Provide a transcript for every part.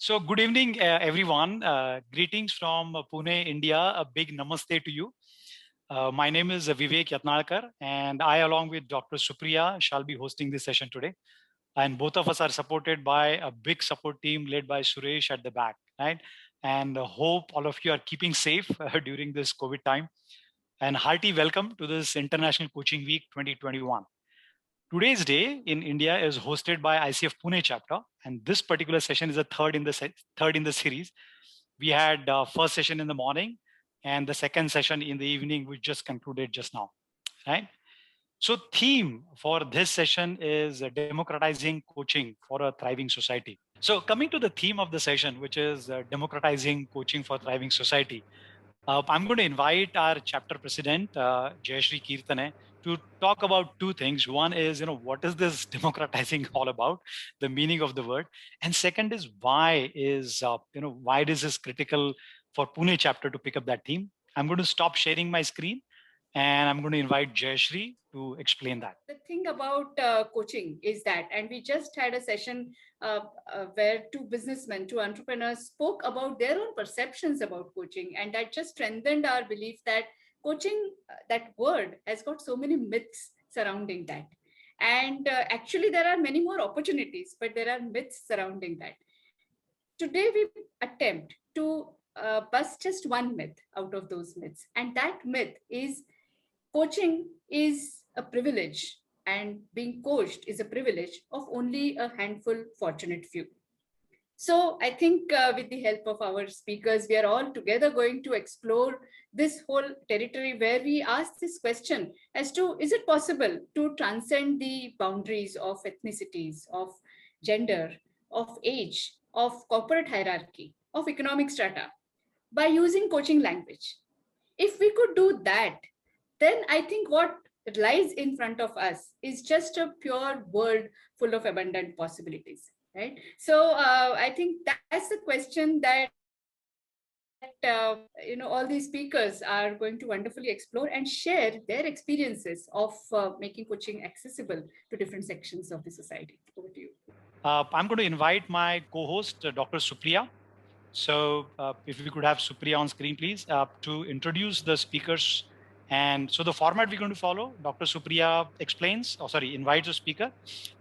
So good evening, everyone. Greetings from Pune, India. A big namaste to you. My name is Vivek Yatnalkar, and I, along with Dr. Supriya, shall be hosting this session today. And both of us are supported by a big support team led by Suresh at the back, right? And hope all of you are keeping safe during this COVID time. And hearty welcome to this International Coaching Week 2021. Today's day in India is hosted by ICF Pune chapter, and this particular session is the third in the series. We had first session in the morning, and the second session in the evening, which just concluded just now, right? So, theme for this session is democratizing coaching for a thriving society. So, coming to the theme of the session, which is democratizing coaching for thriving society. I'm going to invite our chapter president, Jayashree Kirtane, to talk about two things. One is, what is this democratizing all about, the meaning of the word, and second is why is this critical for Pune chapter to pick up that theme. I'm going to stop sharing my screen, and I'm going to invite Jayashree to explain that. The thing about coaching is that, and we just had a session where two businessmen, two entrepreneurs spoke about their own perceptions about coaching, and that just strengthened our belief that coaching, that word, has got so many myths surrounding that. And actually, there are many more opportunities, but there are myths surrounding that. Today, we attempt to bust just one myth out of those myths, and that myth is coaching is a privilege, and being coached is a privilege of only a handful fortunate few. So I think with the help of our speakers, we are all together going to explore this whole territory where we ask this question as to, is it possible to transcend the boundaries of ethnicities, of gender, of age, of corporate hierarchy, of economic strata by using coaching language? If we could do that, then I think what lies in front of us is just a pure world full of abundant possibilities, right? So I think that's the question that all these speakers are going to wonderfully explore and share their experiences of making coaching accessible to different sections of the society. Over to you. I'm going to invite my co-host, Dr. Supriya. So if we could have Supriya on screen, please, to introduce the speakers. And so the format we're going to follow, Dr. Supriya invites a speaker,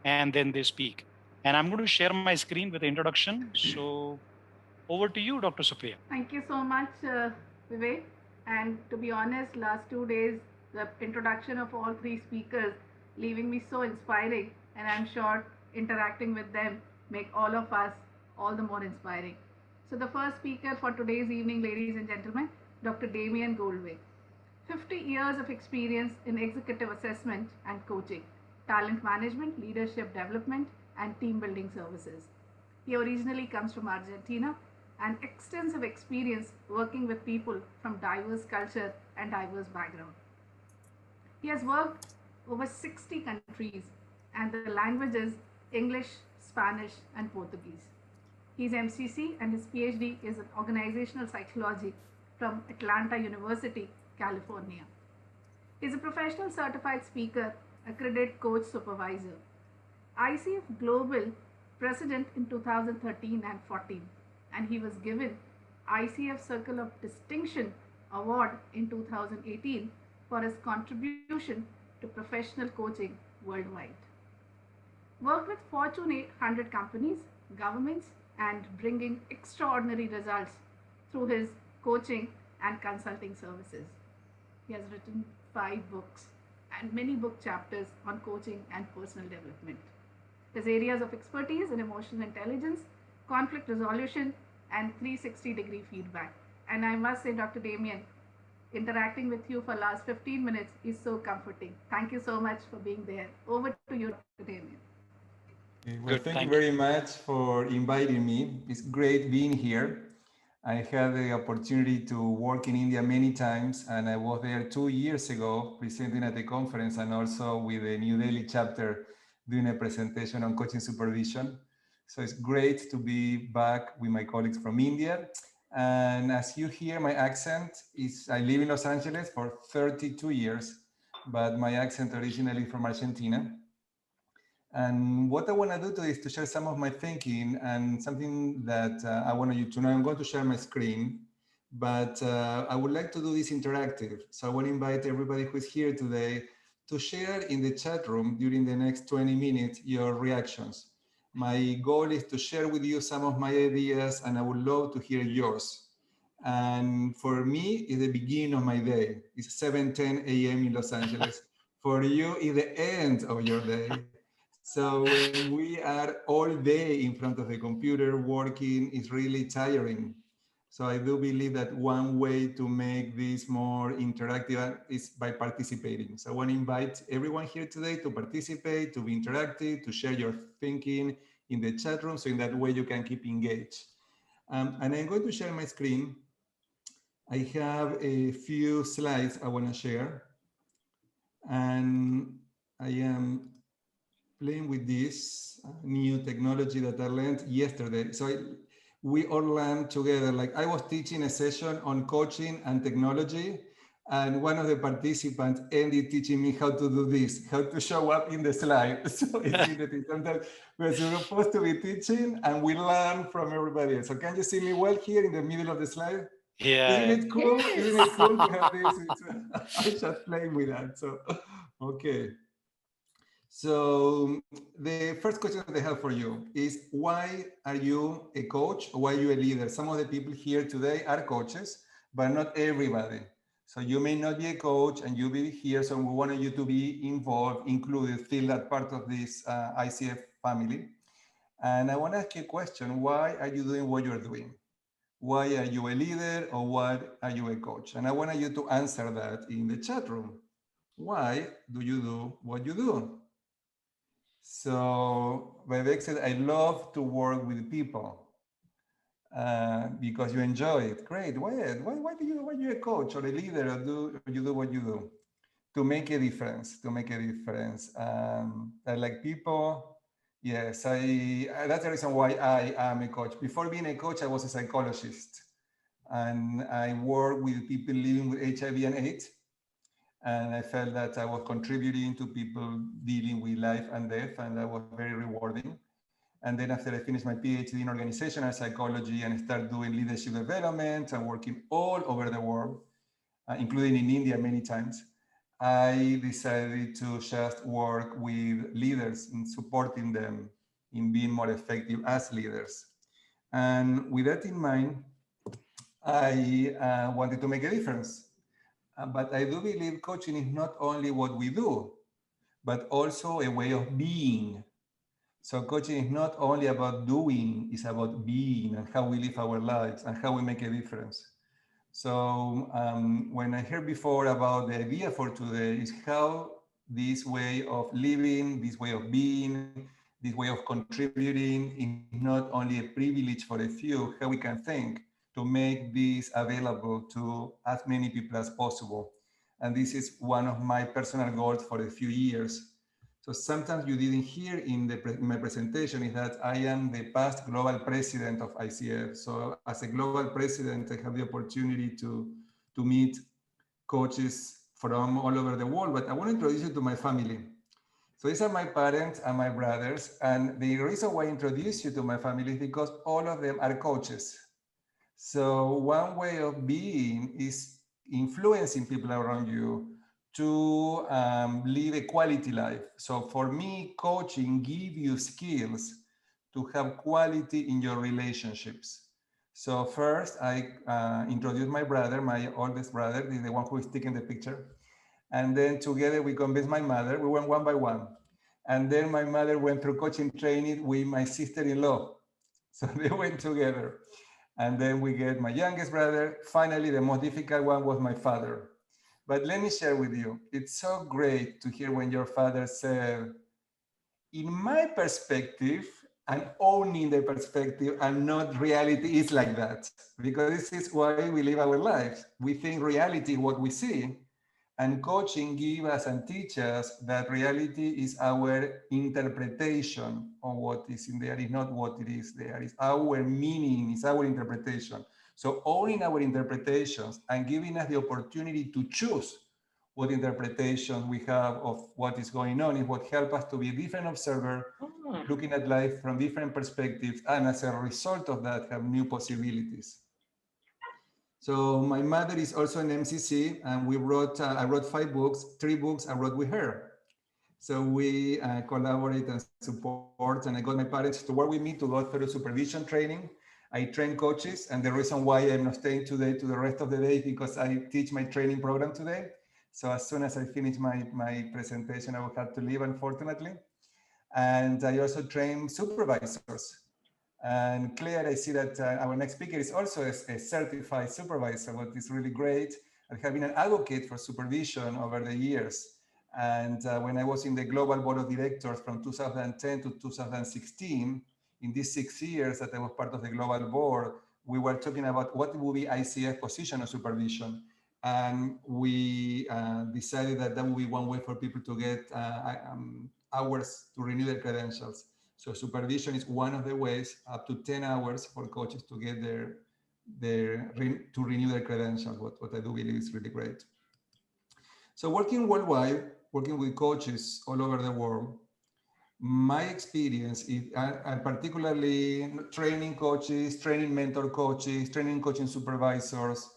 and then they speak. And I'm going to share my screen with the introduction. So over to you, Dr. Supriya. Thank you so much, Vivek. And to be honest, last 2 days, the introduction of all three speakers leaving me so inspiring, and I'm sure interacting with them make all of us all the more inspiring. So the first speaker for today's evening, ladies and gentlemen, Dr. Damian Goldvarg. 50 years of experience in executive assessment and coaching, talent management, leadership development, and team building services. He originally comes from Argentina and extensive experience working with people from diverse culture and diverse background. He has worked over 60 countries, and the languages English, Spanish, and Portuguese. He's MCC, and his Ph.D. is in organizational psychology from Atlanta University, California. He's a professional certified speaker, accredited coach supervisor, ICF Global President in 2013 and 14, and he was given ICF Circle of Distinction Award in 2018 for his contribution to professional coaching worldwide. Worked with Fortune 800 companies, governments, and bringing extraordinary results through his coaching and consulting services. He has written 5 books and many book chapters on coaching and personal development. His areas of expertise in emotional intelligence, conflict resolution, and 360-degree feedback. And I must say, Dr. Damian, interacting with you for the last 15 minutes is so comforting. Thank you so much for being there. Over to you, Dr. Damian. Well, thank you very much for inviting me. It's great being here. I had the opportunity to work in India many times, and I was there 2 years ago presenting at the conference and also with the New Delhi chapter doing a presentation on coaching supervision. So it's great to be back with my colleagues from India. And as you hear, my accent is, I live in Los Angeles for 32 years, but my accent originally from Argentina. And what I want to do today is to share some of my thinking and something that I want you to know. I'm going to share my screen, but I would like to do this interactive. So I want to invite everybody who is here today to share in the chat room during the next 20 minutes your reactions. My goal is to share with you some of my ideas, and I would love to hear yours. And for me, it's the beginning of my day. It's 7:10 a.m. in Los Angeles. For you, it's the end of your day. So when we are all day in front of the computer working, it's really tiring. So I do believe that one way to make this more interactive is by participating. So I want to invite everyone here today to participate, to be interactive, to share your thinking in the chat room. So in that way you can keep engaged. And I'm going to share my screen. I have a few slides I want to share. And I am playing with this new technology that I learned yesterday. So we all learned together. Like I was teaching a session on coaching and technology, and one of the participants ended teaching me how to do this, how to show up in the slide. So I see that sometimes we're supposed to be teaching and we learn from everybody else. So can you see me well here in the middle of the slide? Yeah. Isn't it cool? Yes. Isn't it cool to have this? I just playing with that. So, okay. So the first question that I have for you is, why are you a coach or why are you a leader? Some of the people here today are coaches, but not everybody. So you may not be a coach and you be here, so we wanted you to be involved, included, feel that part of this ICF family. And I want to ask you a question. Why are you doing what you're doing? Why are you a leader or why are you a coach? And I want you to answer that in the chat room. Why do you do what you do? So Vivek said, I love to work with people because you enjoy it. Great. Why are you a coach or a leader or you do what you do? To make a difference, to make a difference. I like people. Yes, that's the reason why I am a coach. Before being a coach, I was a psychologist and I work with people living with HIV and AIDS. And I felt that I was contributing to people dealing with life and death, and that was very rewarding. And then after I finished my PhD in organizational psychology and started doing leadership development and working all over the world, including in India many times, I decided to just work with leaders and supporting them in being more effective as leaders. And with that in mind, I wanted to make a difference. But I do believe coaching is not only what we do, but also a way of being. So coaching is not only about doing, it's about being and how we live our lives and how we make a difference. So when I heard before about the idea for today is how this way of living, this way of being, this way of contributing is not only a privilege for a few, how we can think to make this available to as many people as possible. And this is one of my personal goals for a few years. So sometimes you didn't hear in my presentation is that I am the past global president of ICF. So as a global president, I have the opportunity to meet coaches from all over the world, but I want to introduce you to my family. So these are my parents and my brothers. And the reason why I introduce you to my family is because all of them are coaches. So one way of being is influencing people around you to live a quality life. So for me, coaching gives you skills to have quality in your relationships. So first, I introduced my brother, my oldest brother, the one who is taking the picture. And then together we convinced my mother. We went one by one. And then my mother went through coaching training with my sister-in-law. So they went together. And then we get my youngest brother. Finally, the most difficult one was my father. But let me share with you, it's so great to hear when your father said, in my perspective, and owning the perspective and not reality is like that. Because this is why we live our lives. We think reality is what we see. And coaching gives us and teaches us that reality is our interpretation of what is in there, is not what it is there. It's our meaning, it's our interpretation. So owning our interpretations and giving us the opportunity to choose what interpretation we have of what is going on is what helps us to be a different observer, looking at life from different perspectives, and as a result of that, have new possibilities. So my mother is also an MCC, and we wrote, I wrote 5 books, 3 books I wrote with her. So we collaborate and support, and I got my parents to work with me to go through supervision training. I train coaches, and the reason why I'm not staying today to the rest of the day is because I teach my training program today. So as soon as I finish my presentation, I will have to leave, unfortunately. And I also train supervisors. And Claire, I see that our next speaker is also a certified supervisor, what is really great. I have been an advocate for supervision over the years. And when I was in the Global Board of Directors from 2010 to 2016, in these 6 years that I was part of the Global Board, we were talking about what would be ICF position of supervision. And we decided that that would be one way for people to get hours to renew their credentials. So supervision is one of the ways, up to 10 hours for coaches to get to renew their credentials, what I do believe is really great. So working worldwide, working with coaches all over the world, my experience is, and particularly training coaches, training mentor coaches, training coaching supervisors,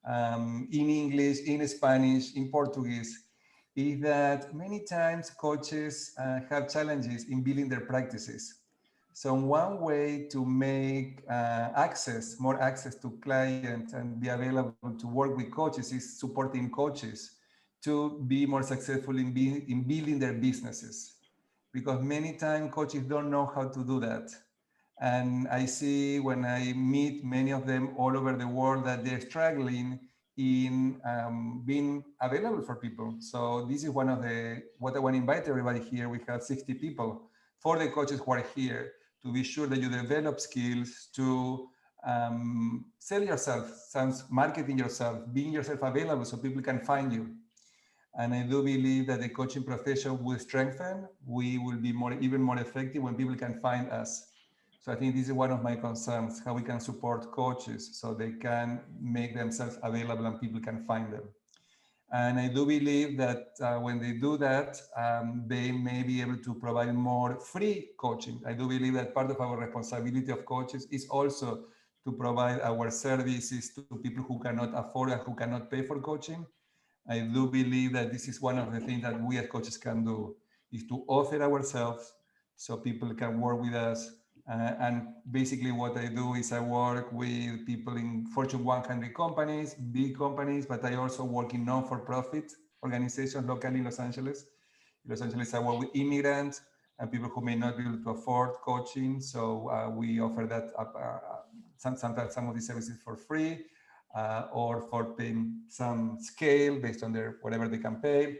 in English, in Spanish, in Portuguese, is that many times coaches have challenges in building their practices. So one way to make more access to clients and be available to work with coaches is supporting coaches to be more successful in building their businesses. Because many times coaches don't know how to do that. And I see when I meet many of them all over the world that they're struggling in being available for people. So this is what I want to invite everybody here. We have 60 people for the coaches who are here to be sure that you develop skills to sell yourself, marketing yourself, being yourself available so people can find you. And I do believe that the coaching profession will strengthen. We will be even more effective when people can find us. So I think this is one of my concerns, how we can support coaches so they can make themselves available and people can find them. And I do believe that when they do that, they may be able to provide more free coaching. I do believe that part of our responsibility of coaches is also to provide our services to people who cannot afford and who cannot pay for coaching. I do believe that this is one of the things that we as coaches can do, is to offer ourselves so people can work with us. And basically what I do is I work with people in Fortune 100 companies, big companies, but I also work in non-for-profit organizations locally in Los Angeles. In Los Angeles, I work with immigrants and people who may not be able to afford coaching. So we offer that sometimes some of these services for free. Or for paying some scale based on whatever they can pay.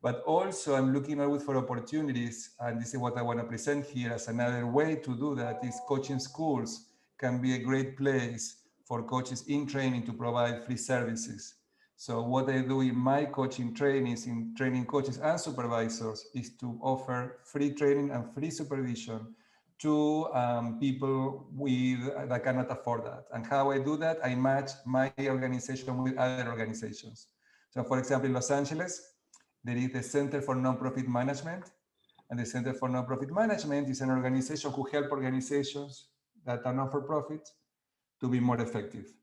But also I'm looking always for opportunities, and this is what I want to present here as another way to do that is coaching schools can be a great place for coaches in training to provide free services. So what I do in my coaching trainings, in training coaches and supervisors, is to offer free training and free supervision to people that cannot afford that. And how I do that, I match my organization with other organizations. So for example, in Los Angeles, there is the Center for Nonprofit Management. And the Center for Nonprofit Management is an organization who helps organizations that are not-for-profit to be more effective.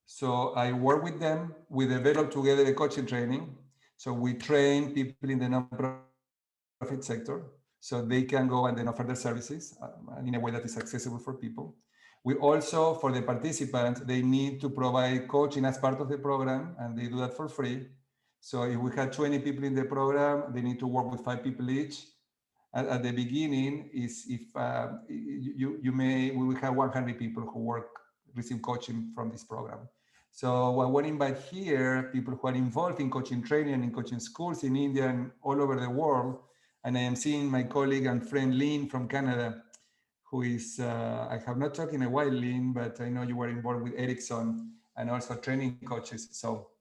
So I work with them, we develop together a coaching training. So we train people in the nonprofit sector, so they can go and then offer their services in a way that is accessible for people. We also, for the participants, they need to provide coaching as part of the program, and they do that for free. So if we have 20 people in the program, they need to work with 5 people each. At the beginning, we will have 100 people who receive coaching from this program. So I want to invite here people who are involved in coaching training and in coaching schools in India and all over the world. And I am seeing my colleague and friend Lynn from Canada, who is, I have not talked in a while, Lynn, but I know you were involved with Ericsson and also training coaches. So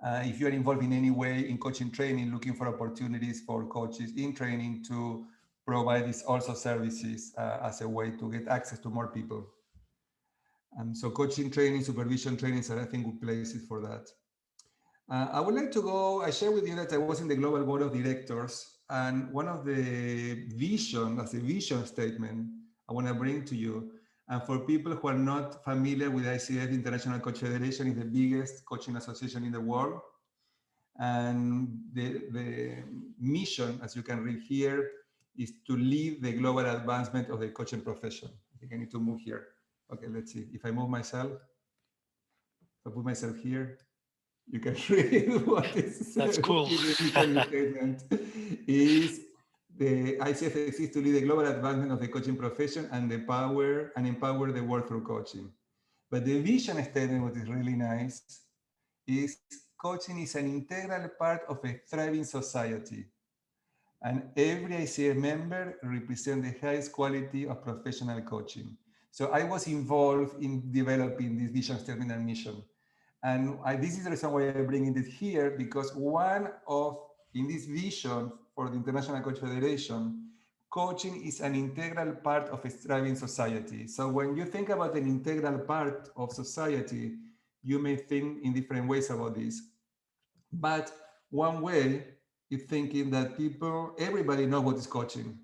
if you are involved in any way in coaching training, looking for opportunities for coaches in training to provide these also services as a way to get access to more people. So coaching training, supervision trainings are, I think, good places for that. I would like to go, I share with you that I was in the Global Board of Directors, and one of the vision, as a vision statement, I want to bring to you, and for people who are not familiar with ICF, International Coach Federation is the biggest coaching association in the world. And the mission, as you can read here, is to lead the global advancement of the coaching profession. I think I need to move here. Okay, let's see. If I move myself, if I put myself here, you can read what is That's cool. the mission statement is the ICF exists to lead the global advancement of the coaching profession and empower the world through coaching. But the vision statement, what is really nice, is coaching is an integral part of a thriving society. And every ICF member represents the highest quality of professional coaching. So I was involved in developing this vision statement and mission. And this is the reason why I'm bringing it here, because in this vision for the International Coach Federation, coaching is an integral part of a thriving society. So when you think about an integral part of society, you may think in different ways about this. But one way is thinking that everybody knows what is coaching,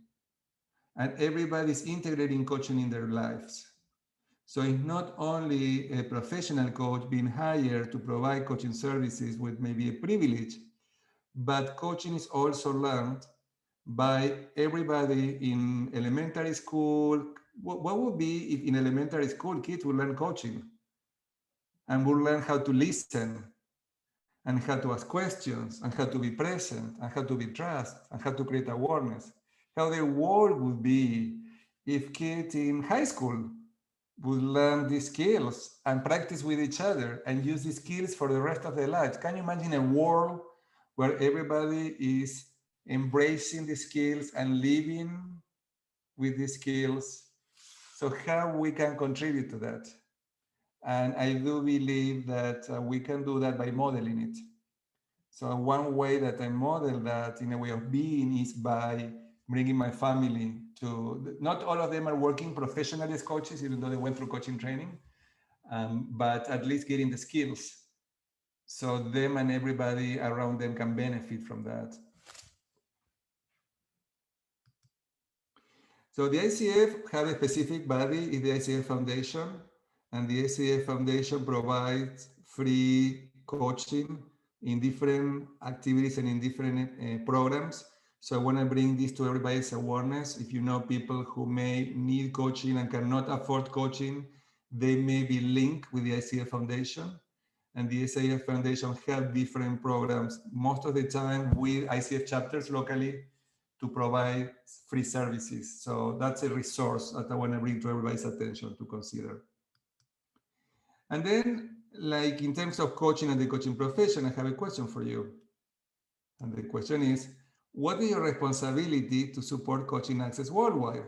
and everybody is integrating coaching in their lives. So it's not only a professional coach being hired to provide coaching services with maybe a privilege, but coaching is also learned by everybody in elementary school. What would be if in elementary school kids will learn coaching and will learn how to listen and how to ask questions and how to be present and how to be trust and how to create awareness? How the world would be if kids in high school would learn these skills and practice with each other and use these skills for the rest of their lives. Can you imagine a world where everybody is embracing the skills and living with the skills? So how we can contribute to that? And I do believe that we can do that by modeling it. So one way that I model that in a way of being is by bringing my family to, not all of them are working professionally as coaches, even though they went through coaching training, but at least getting the skills so them and everybody around them can benefit from that. So the ICF have a specific body, is the ICF Foundation, and the ICF Foundation provides free coaching in different activities and in different programs. So I want to bring this to everybody's awareness. If you know people who may need coaching and cannot afford coaching, they may be linked with the ICF Foundation. And the ICF Foundation have different programs, most of the time with ICF chapters locally, to provide free services. So that's a resource that I want to bring to everybody's attention to consider. And then, like in terms of coaching and the coaching profession, I have a question for you. And the question is, what is your responsibility to support coaching access worldwide?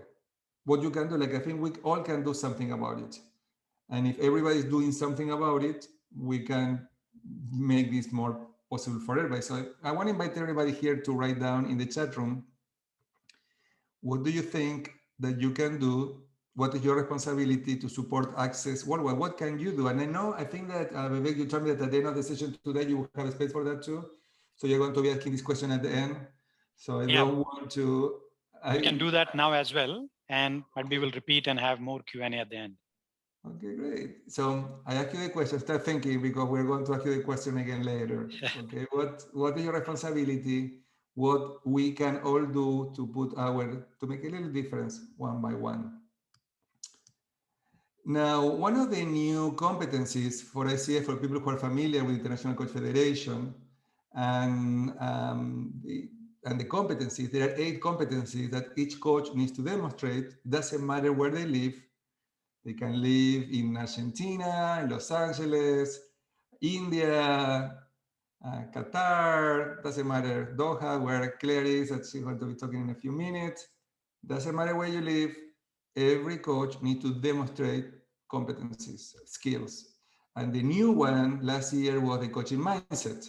What you can do, like I think we all can do something about it. And if everybody is doing something about it, we can make this more possible for everybody. So I want to invite everybody here to write down in the chat room, what do you think that you can do? What is your responsibility to support access worldwide? What can you do? And I think that Vivek, you told me that at the end of the session today, you will have a space for that too. So you're going to be asking this question at the end. So I don't want to. We can do that now as well. And we will repeat and have more Q&A at the end. Okay, great. So I ask you the question, start thinking, because we're going to ask you the question again later. Okay, what is your responsibility? What we can all do to make a little difference one by one. Now, one of the new competencies for ICF, for people who are familiar with International Coach Federation, and the competencies, there are 8 competencies that each coach needs to demonstrate. Doesn't matter where they live. They can live in Argentina, in Los Angeles, India, Qatar, doesn't matter, Doha, where Clare is, that she's going to be talking in a few minutes. Doesn't matter where you live, every coach needs to demonstrate competencies, skills. And the new one last year was the coaching mindset.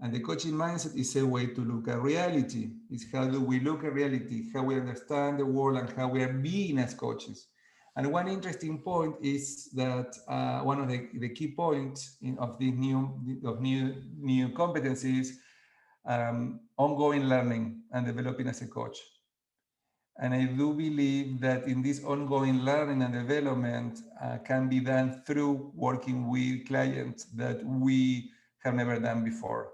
And the coaching mindset is a way to look at reality. It's how do we look at reality, how we understand the world, and how we are being as coaches. And one interesting point is that one of the key points of these new competencies, ongoing learning and developing as a coach. And I do believe that in this ongoing learning and development can be done through working with clients that we have never done before.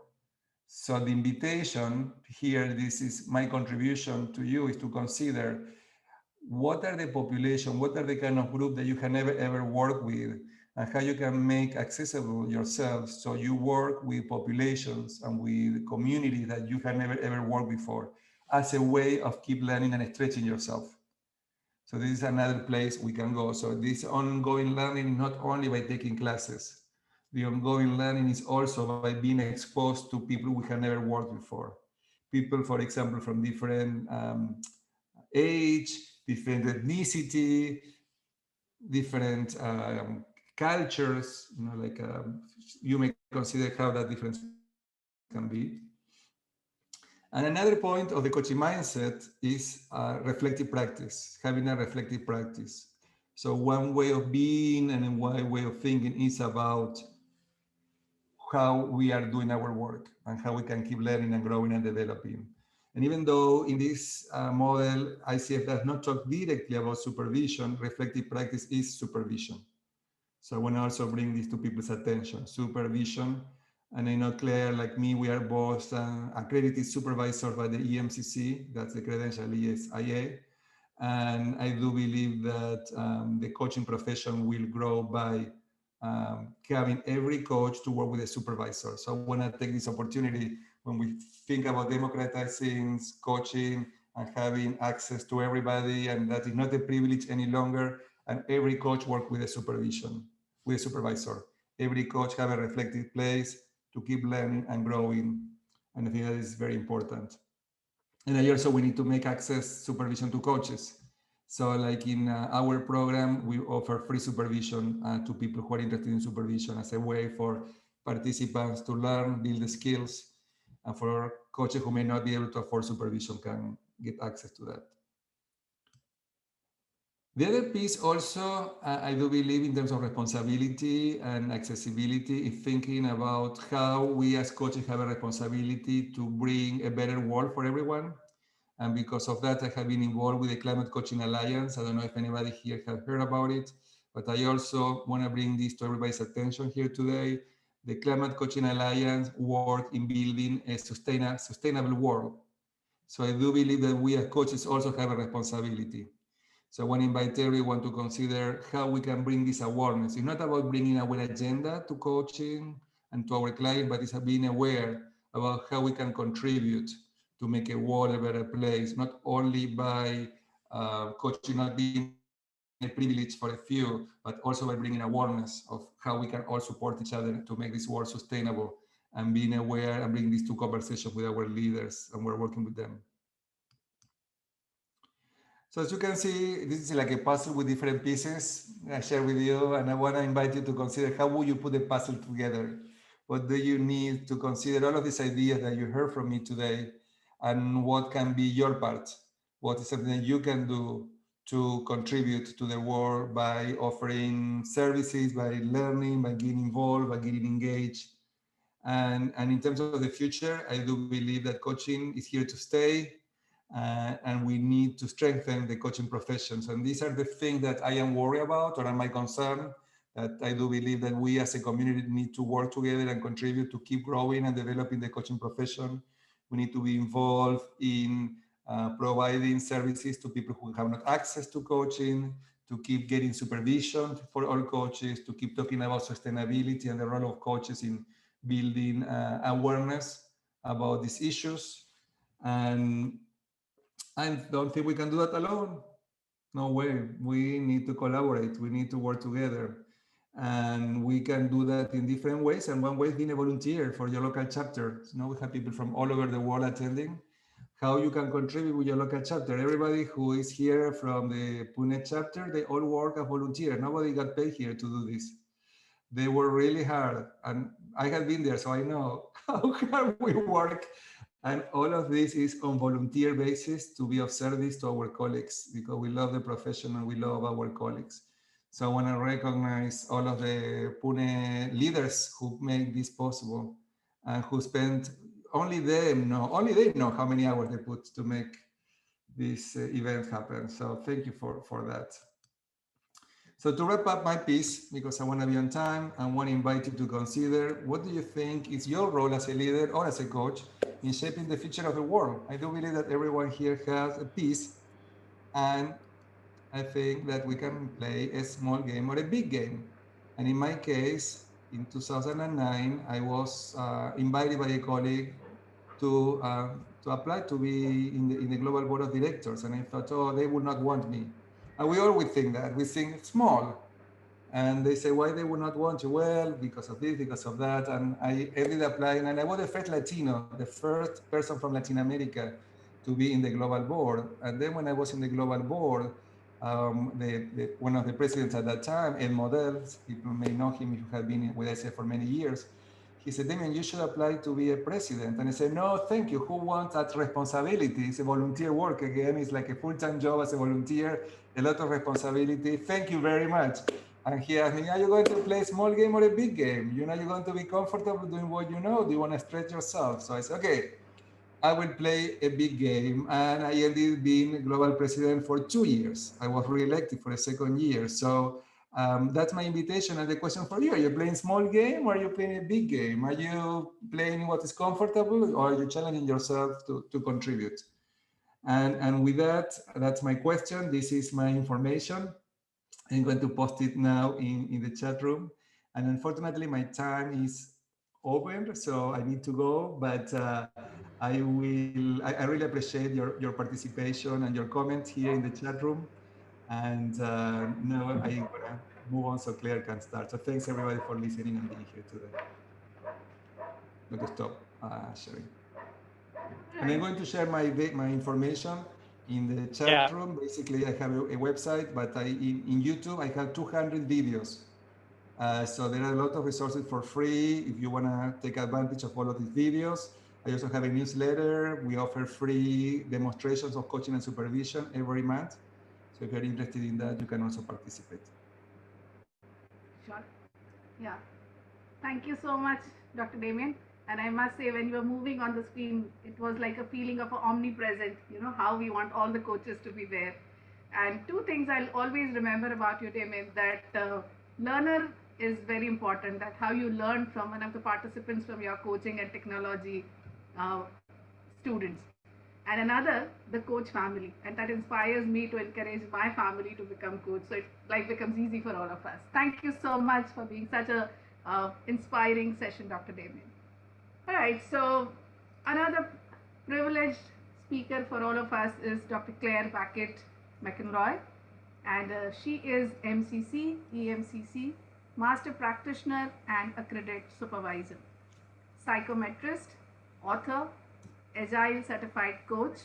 So the invitation here, this is my contribution to you, is to consider what are the population, what are the kind of group that you can never ever work with, and how you can make accessible yourself so you work with populations and with communities that you have never ever worked before, as a way of keep learning and stretching yourself. So this is another place we can go. So this ongoing learning, not only by taking classes, the ongoing learning is also by being exposed to people we have never worked before. People, for example, from different age, different ethnicity, different cultures, like you may consider how that difference can be. And another point of the coaching mindset is reflective practice, having a reflective practice. So one way of being and one way of thinking is about how we are doing our work and how we can keep learning and growing and developing. And even though in this model, ICF does not talk directly about supervision, reflective practice is supervision. So I want to also bring this to people's attention, supervision. And I know Claire, like me, we are both accredited supervisors by the EMCC, that's the credential ESIA. And I do believe that the coaching profession will grow by having every coach to work with a supervisor. So I want to take this opportunity when we think about democratizing coaching and having access to everybody, and that is not a privilege any longer, and every coach work with a supervisor. Every coach have a reflective place to keep learning and growing. And I think that is very important. And I also, we need to make access supervision to coaches. So like in our program, we offer free supervision to people who are interested in supervision as a way for participants to learn, build the skills, and for coaches who may not be able to afford supervision can get access to that. The other piece also, I do believe in terms of responsibility and accessibility, is thinking about how we as coaches have a responsibility to bring a better world for everyone. And because of that, I have been involved with the Climate Coaching Alliance. I don't know if anybody here has heard about it, but I also want to bring this to everybody's attention here today. The Climate Coaching Alliance work in building a sustainable world. So I do believe that we as coaches also have a responsibility. So I want to invite everyone to consider how we can bring this awareness. It's not about bringing our agenda to coaching and to our client, but it's being aware about how we can contribute to make a world a better place, not only by coaching not being a privilege for a few, but also by bringing awareness of how we can all support each other to make this world sustainable, and being aware and bring these two conversations with our leaders, and we're working with them. So as you can see, this is like a puzzle with different pieces I share with you, and I want to invite you to consider how will you put the puzzle together? What do you need to consider all of these ideas that you heard from me today, and what can be your part? What is something that you can do to contribute to the world by offering services, by learning, by getting involved, by getting engaged? And in terms of the future, I do believe that coaching is here to stay. And we need to strengthen the coaching professions. And these are the things that I am worried about, or am I concerned, that I do believe that we as a community need to work together and contribute to keep growing and developing the coaching profession. We need to be involved in providing services to people who have not access to coaching, to keep getting supervision for all coaches, to keep talking about sustainability and the role of coaches in building awareness about these issues. And I don't think we can do that alone. No way. We need to collaborate. We need to work together. And we can do that in different ways. And one way is being a volunteer for your local chapter. You know, we have people from all over the world attending. How you can contribute with your local chapter. Everybody who is here from the Pune chapter, they all work as volunteers. Nobody got paid here to do this. They were really hard. And I have been there, so I know how hard we work. And And all of this is on volunteer basis to be of service to our colleagues, because we love the profession and we love our colleagues. So I want to recognize all of the Pune leaders who make this possible and who spend, only they know how many hours they put to make this event happen. So thank you for that. So to wrap up my piece, because I want to be on time, I want to invite you to consider, what do you think is your role as a leader or as a coach in shaping the future of the world? I do believe that everyone here has a piece, and I think that we can play a small game or a big game. And in my case, in 2009, I was invited by a colleague to apply to be in the global board of directors. And I thought, oh, they would not want me. And we always think that. We think small. And they say, why they would not want you? Well, because of this, because of that. And I ended up applying, and I was the first Latino, the first person from Latin America to be in the global board. And then when I was in the global board, one of the presidents at that time, Ed Models, people may know him if you have been with ICF for many years, he said, Damian, you should apply to be a president. And I said, no, thank you. Who wants that responsibility? It's a volunteer work again. It's like a full-time job as a volunteer, a lot of responsibility. Thank you very much. And he asked me, are you going to play a small game or a big game? You're going to be comfortable doing what you know? Do you want to stretch yourself? So I said, okay, I will play a big game. And I ended up being global president for 2 years. I was re-elected for a second year. So that's my invitation. And the question for you, are you playing small game or are you playing a big game? Are you playing what is comfortable, or are you challenging yourself to contribute? And with that, that's my question. This is my information. I'm going to post it now in the chat room. And unfortunately, my time is over, so I need to go. But I really appreciate your participation and your comments here in the chat room. And now I'm going to move on so Claire can start. So thanks everybody for listening and being here today. I'm going to stop sharing. And I'm going to share my information in the chat room. Basically, I have a website, but in YouTube, I have 200 videos. So there are a lot of resources for free if you want to take advantage of all of these videos. I also have a newsletter. We offer free demonstrations of coaching and supervision every month. So if you're interested in that, you can also participate. Sure. Yeah. Thank you so much, Dr. Damian. And I must say, when you were moving on the screen, it was like a feeling of omnipresent, how we want all the coaches to be there. And two things I'll always remember about you, Damian, that learner is very important, that how you learn from one of the participants from your coaching and technology students. And another, the coach family. And that inspires me to encourage my family to become coach. So it becomes easy for all of us. Thank you so much for being such a inspiring session, Dr. Damian. All right, so another privileged speaker for all of us is Dr. Clare Beckett-McInroy, and she is MCC, EMCC, Master Practitioner and Accredited Supervisor, Psychometrist, author, Agile Certified Coach,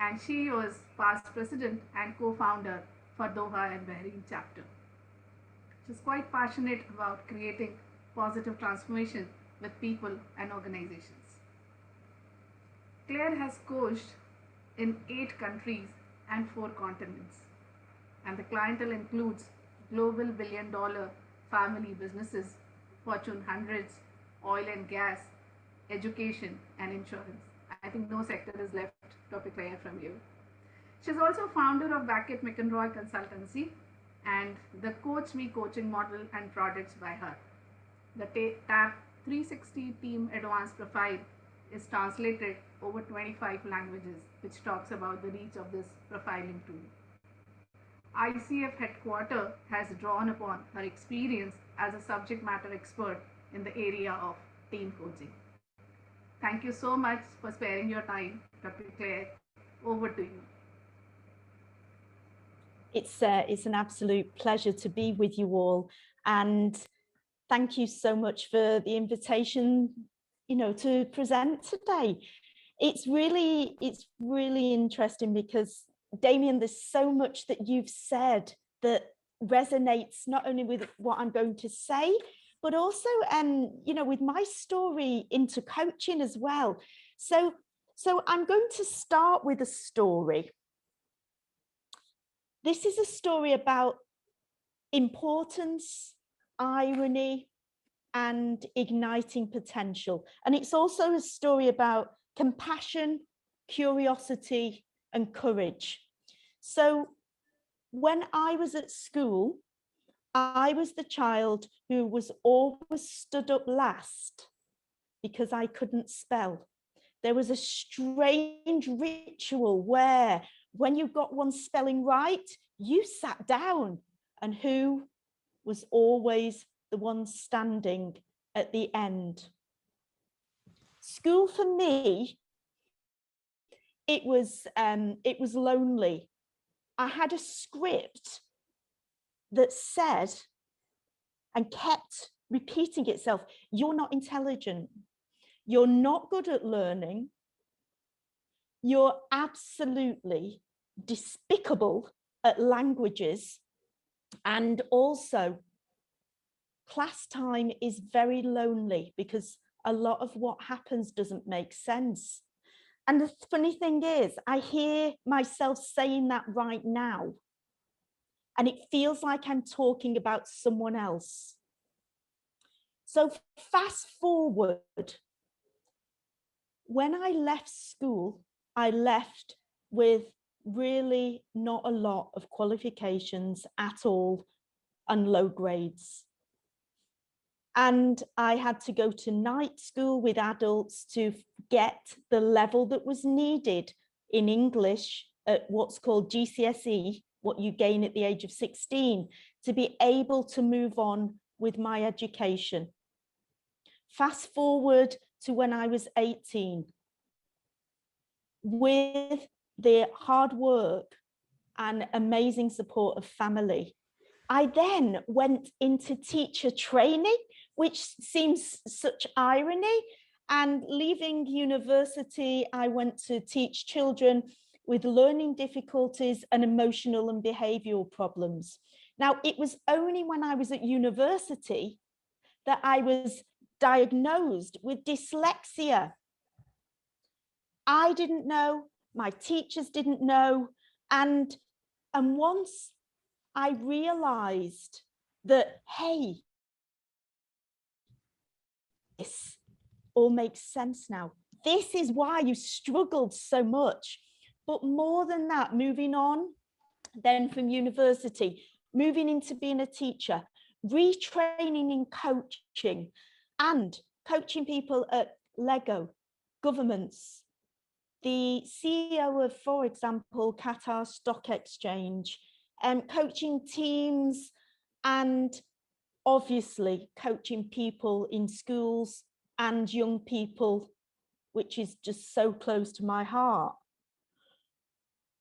and she was past President and co-founder for Doha and Bahrain chapter. She's quite passionate about creating positive transformation with people and organizations. Clare has coached in 8 countries and 4 continents, and the clientele includes global billion-dollar family businesses, Fortune 100s, oil and gas, education, and insurance. I think no sector is left, Dr. Clare, from you. She's also founder of Beckett-McInroy Consultancy and the Coach Me coaching model and products by her. The TAP 360 Team Advanced Profile is translated over 25 languages, which talks about the reach of this profiling tool. ICF headquarters has drawn upon her experience as a subject matter expert in the area of team coaching. Thank you so much for sparing your time, Dr. Clare. Over to you. It's an absolute pleasure to be with you all, and thank you so much for the invitation, to present today. It's really interesting because, Damian, there's so much that you've said that resonates not only with what I'm going to say, but also, with my story into coaching as well. So So I'm going to start with a story. This is a story about importance, irony, and igniting potential. And it's also a story about compassion, curiosity, and courage. So when I was at school, I was the child who was always stood up last because I couldn't spell. There was a strange ritual where when you got one spelling right, you sat down, and who was always the one standing at the end. School for me, it was lonely. I had a script that said and kept repeating itself, you're not intelligent, you're not good at learning, you're absolutely despicable at languages, and also class time is very lonely because a lot of what happens doesn't make sense. And the funny thing is, I hear myself saying that right now, and it feels like I'm talking about someone else. So fast forward, when I left school, I left with really not a lot of qualifications at all and low grades. And I had to go to night school with adults to get the level that was needed in English at what's called GCSE, what you gain at the age of 16, to be able to move on with my education. Fast forward to when I was 18. With the hard work and amazing support of family, I then went into teacher training, which seems such irony. And leaving university, I went to teach children with learning difficulties and emotional and behavioral problems. Now, it was only when I was at university that I was diagnosed with dyslexia. I didn't know, my teachers didn't know. And once I realized that, hey, this all makes sense now. This is why you struggled so much. But more than that, moving on then from university, moving into being a teacher, retraining in coaching, and coaching people at Lego, governments, the CEO of, for example, Qatar Stock Exchange, coaching teams, and obviously coaching people in schools and young people, which is just so close to my heart.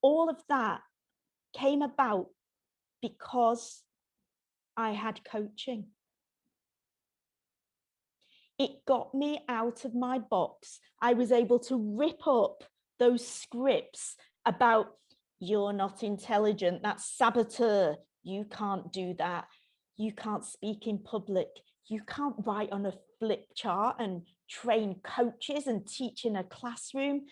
All of that came about because I had coaching. It got me out of my box. I was able to rip up those scripts about you're not intelligent, that's saboteur, you can't do that, you can't speak in public, you can't write on a flip chart and train coaches and teach in a classroom.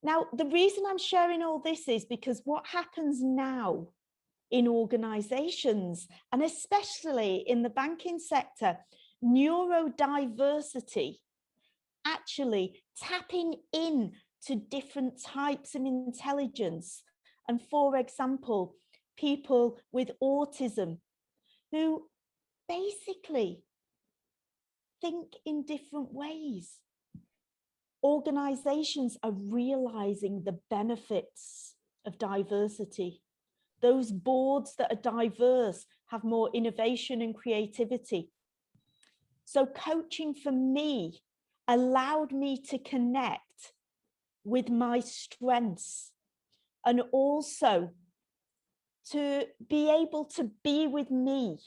Now, the reason I'm sharing all this is because what happens now in organizations, and especially in the banking sector, neurodiversity, actually tapping in to different types of intelligence. And for example, people with autism who basically think in different ways. Organizations are realizing the benefits of diversity. Those boards that are diverse have more innovation and creativity. So coaching for me allowed me to connect with my strengths and also to be able to be with me.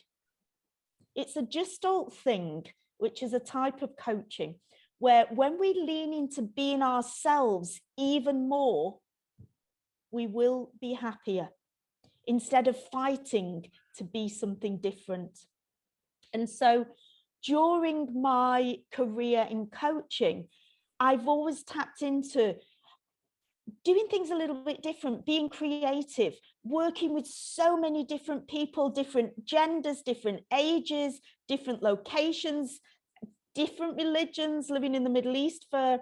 It's a Gestalt thing, which is a type of coaching where when we lean into being ourselves even more, we will be happier instead of fighting to be something different. And so during my career in coaching, I've always tapped into doing things a little bit different, being creative, working with so many different people, different genders, different ages, different locations, different religions, living in the Middle East for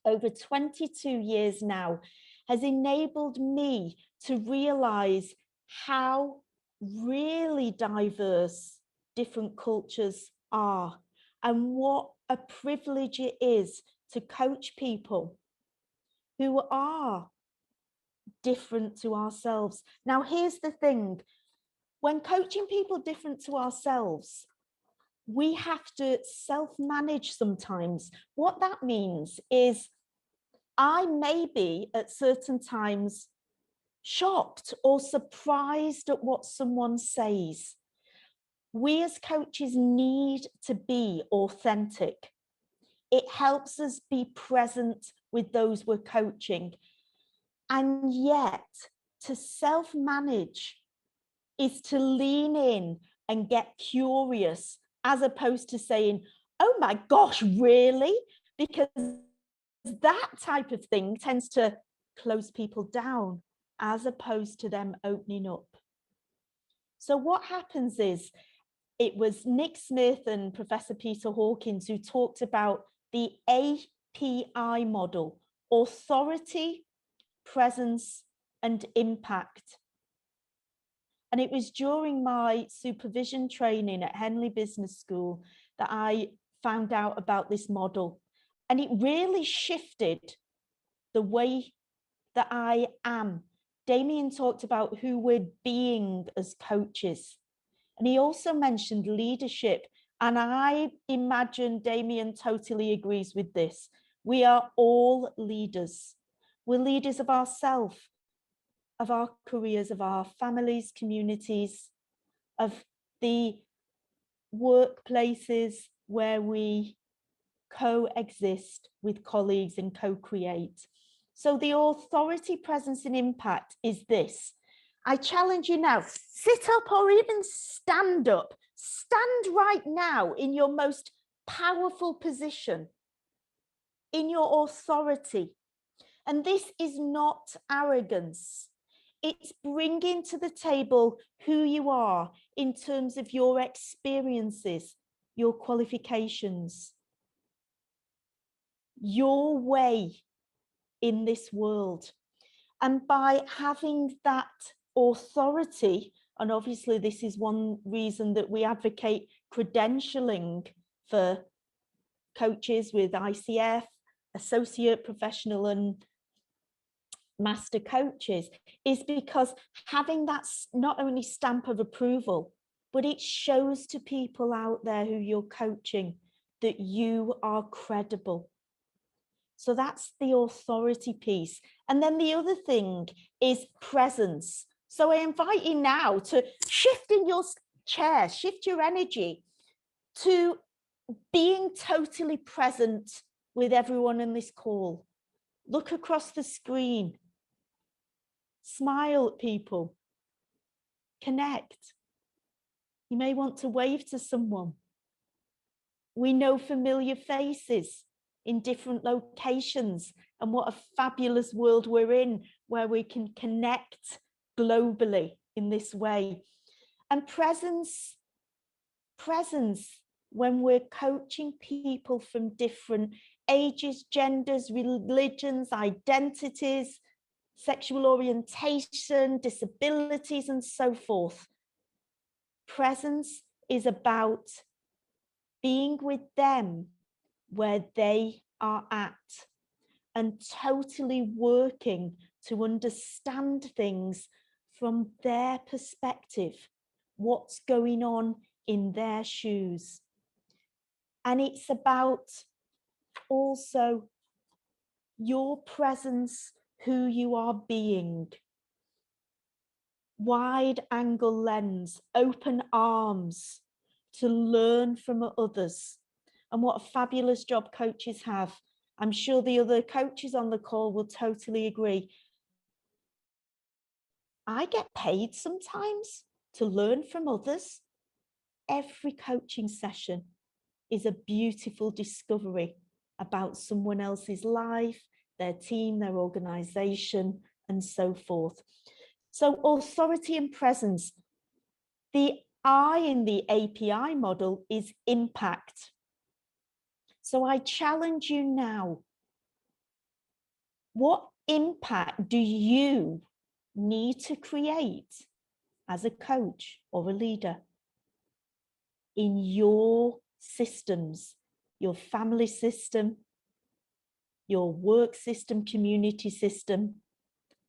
over 22 years now, has enabled me to realize how really diverse different cultures are and what a privilege it is to coach people who are different to ourselves. Now, here's the thing. When coaching people different to ourselves, we have to self-manage sometimes. What that means is I may be at certain times shocked or surprised at what someone says. We as coaches need to be authentic. It helps us be present with those we're coaching. And yet, to self-manage is to lean in and get curious, as opposed to saying, oh my gosh, really? Because that type of thing tends to close people down, as opposed to them opening up. So what happens is, it was Nick Smith and Professor Peter Hawkins who talked about the API model: authority, presence, and impact. And it was during my supervision training at Henley Business School that I found out about this model. And it really shifted the way that I am. Damian talked about who we're being as coaches. And he also mentioned leadership. And I imagine Damian totally agrees with this. We are all leaders. We're leaders of ourselves, of our careers, of our families, communities, of the workplaces where we coexist with colleagues and co-create. So the authority, presence, and impact is this. I challenge you now, sit up or even stand up. Stand right now in your most powerful position, in your authority. And this is not arrogance. It's bringing to the table who you are in terms of your experiences, your qualifications, your way in this world. And by having that authority, and obviously this is one reason that we advocate credentialing for coaches with ICF, associate, professional, and master coaches, is because having that not only stamp of approval, but it shows to people out there who you're coaching that you are credible. So that's the authority piece. And then the other thing is presence. So I invite you now to shift in your chair, shift your energy to being totally present with everyone in this call. Look across the screen. Smile at people. Connect. You may want to wave to someone. We know familiar faces in different locations, and what a fabulous world we're in where we can connect globally in this way. And presence when we're coaching people from different ages, genders, religions, identities, sexual orientation, disabilities, and so forth. Presence is about being with them where they are at and totally working to understand things from their perspective, what's going on in their shoes. And it's about also your presence, who you are being. Wide angle lens, open arms to learn from others. And what a fabulous job coaches have. I'm sure the other coaches on the call will totally agree. I get paid sometimes to learn from others. Every coaching session is a beautiful discovery about someone else's life, their team, their organization, and so forth. So authority and presence. The I in the API model is impact. So I challenge you now. What impact do you need to create as a coach or a leader in your systems, your family system, your work system, community system,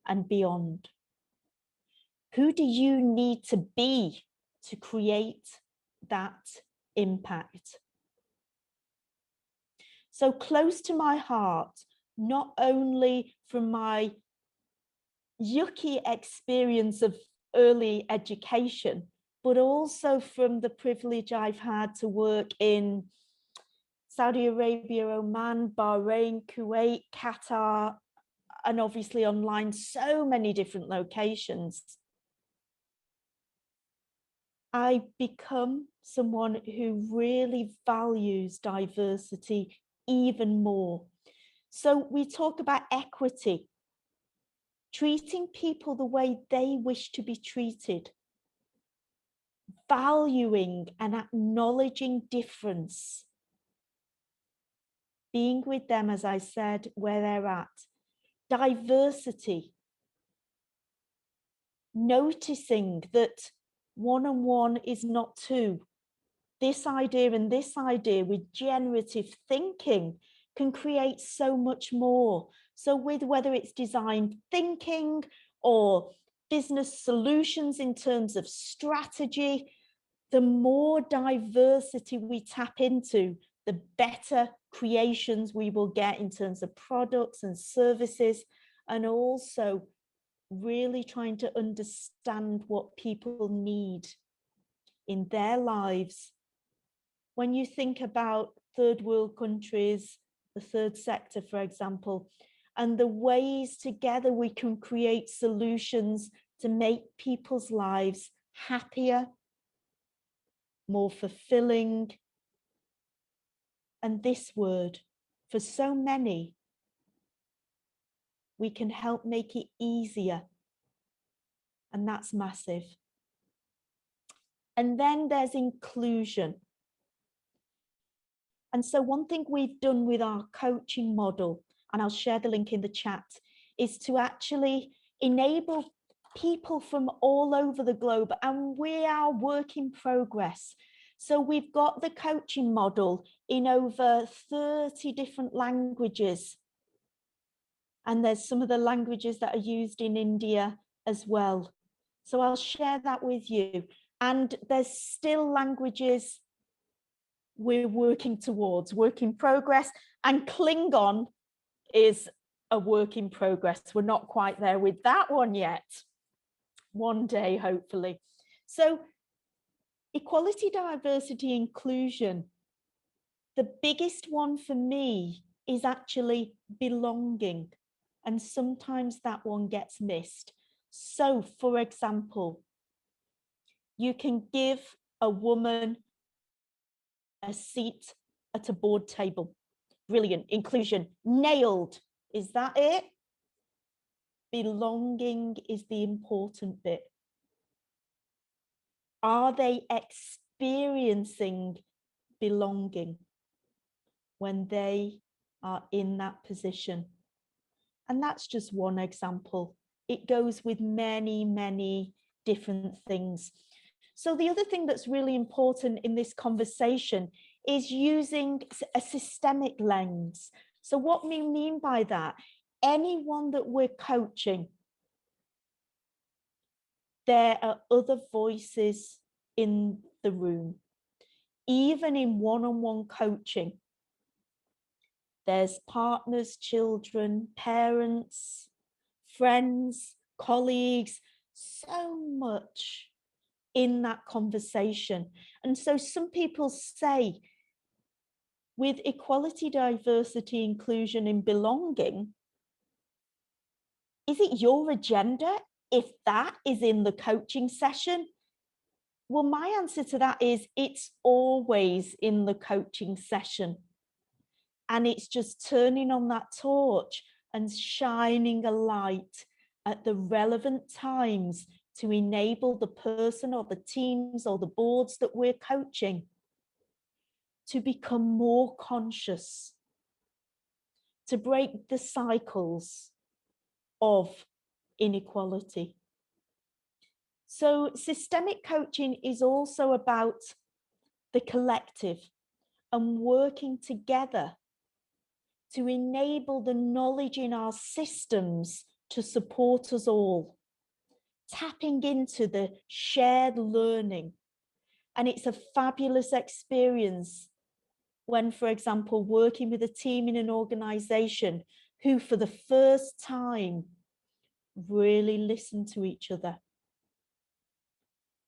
and beyond? Who do you need to be to create that impact? So close to my heart, not only from my yucky experience of early education, but also from the privilege I've had to work in Saudi Arabia, Oman, Bahrain, Kuwait, Qatar, and obviously online, so many different locations. I become someone who really values diversity even more. So we talk about equity, treating people the way they wish to be treated, valuing and acknowledging difference, being with them, as I said, where they're at, diversity, noticing that 1 and 1 is not 2. This idea and this idea with generative thinking can create so much more. So with whether it's design thinking or business solutions in terms of strategy, the more diversity we tap into, the better creations we will get in terms of products and services, and also really trying to understand what people need in their lives. When you think about third world countries, the third sector, for example, and the ways together we can create solutions to make people's lives happier, more fulfilling. And this word, for so many, we can help make it easier. And that's massive. And then there's inclusion. And so one thing we've done with our coaching model, and I'll share the link in the chat, is to actually enable people from all over the globe, and we are work in progress. So we've got the coaching model in over 30 different languages. And there's some of the languages that are used in India as well. So I'll share that with you. And there's still languages we're working towards, work in progress, and Klingon is a work in progress. We're not quite there with that one yet. One day, hopefully. So equality, diversity, inclusion. The biggest one for me is actually belonging. And sometimes that one gets missed. So, for example, you can give a woman a seat at a board table. Brilliant. Inclusion. Nailed. Is that it? Belonging is the important bit. Are they experiencing belonging when they are in that position? And that's just one example. It goes with many, many different things. So the other thing that's really important in this conversation is using a systemic lens. So what we mean by that, anyone that we're coaching, there are other voices in the room. Even in one-on-one coaching, there's partners, children, parents, friends, colleagues, so much in that conversation. And so some people say, with equality, diversity, inclusion, and belonging, is it your agenda if that is in the coaching session? Well, my answer to that is it's always in the coaching session. And it's just turning on that torch and shining a light at the relevant times to enable the person or the teams or the boards that we're coaching to become more conscious, to break the cycles of inequality. So systemic coaching is also about the collective and working together to enable the knowledge in our systems to support us all, tapping into the shared learning. And it's a fabulous experience when, for example, working with a team in an organization who for the first time really listen to each other.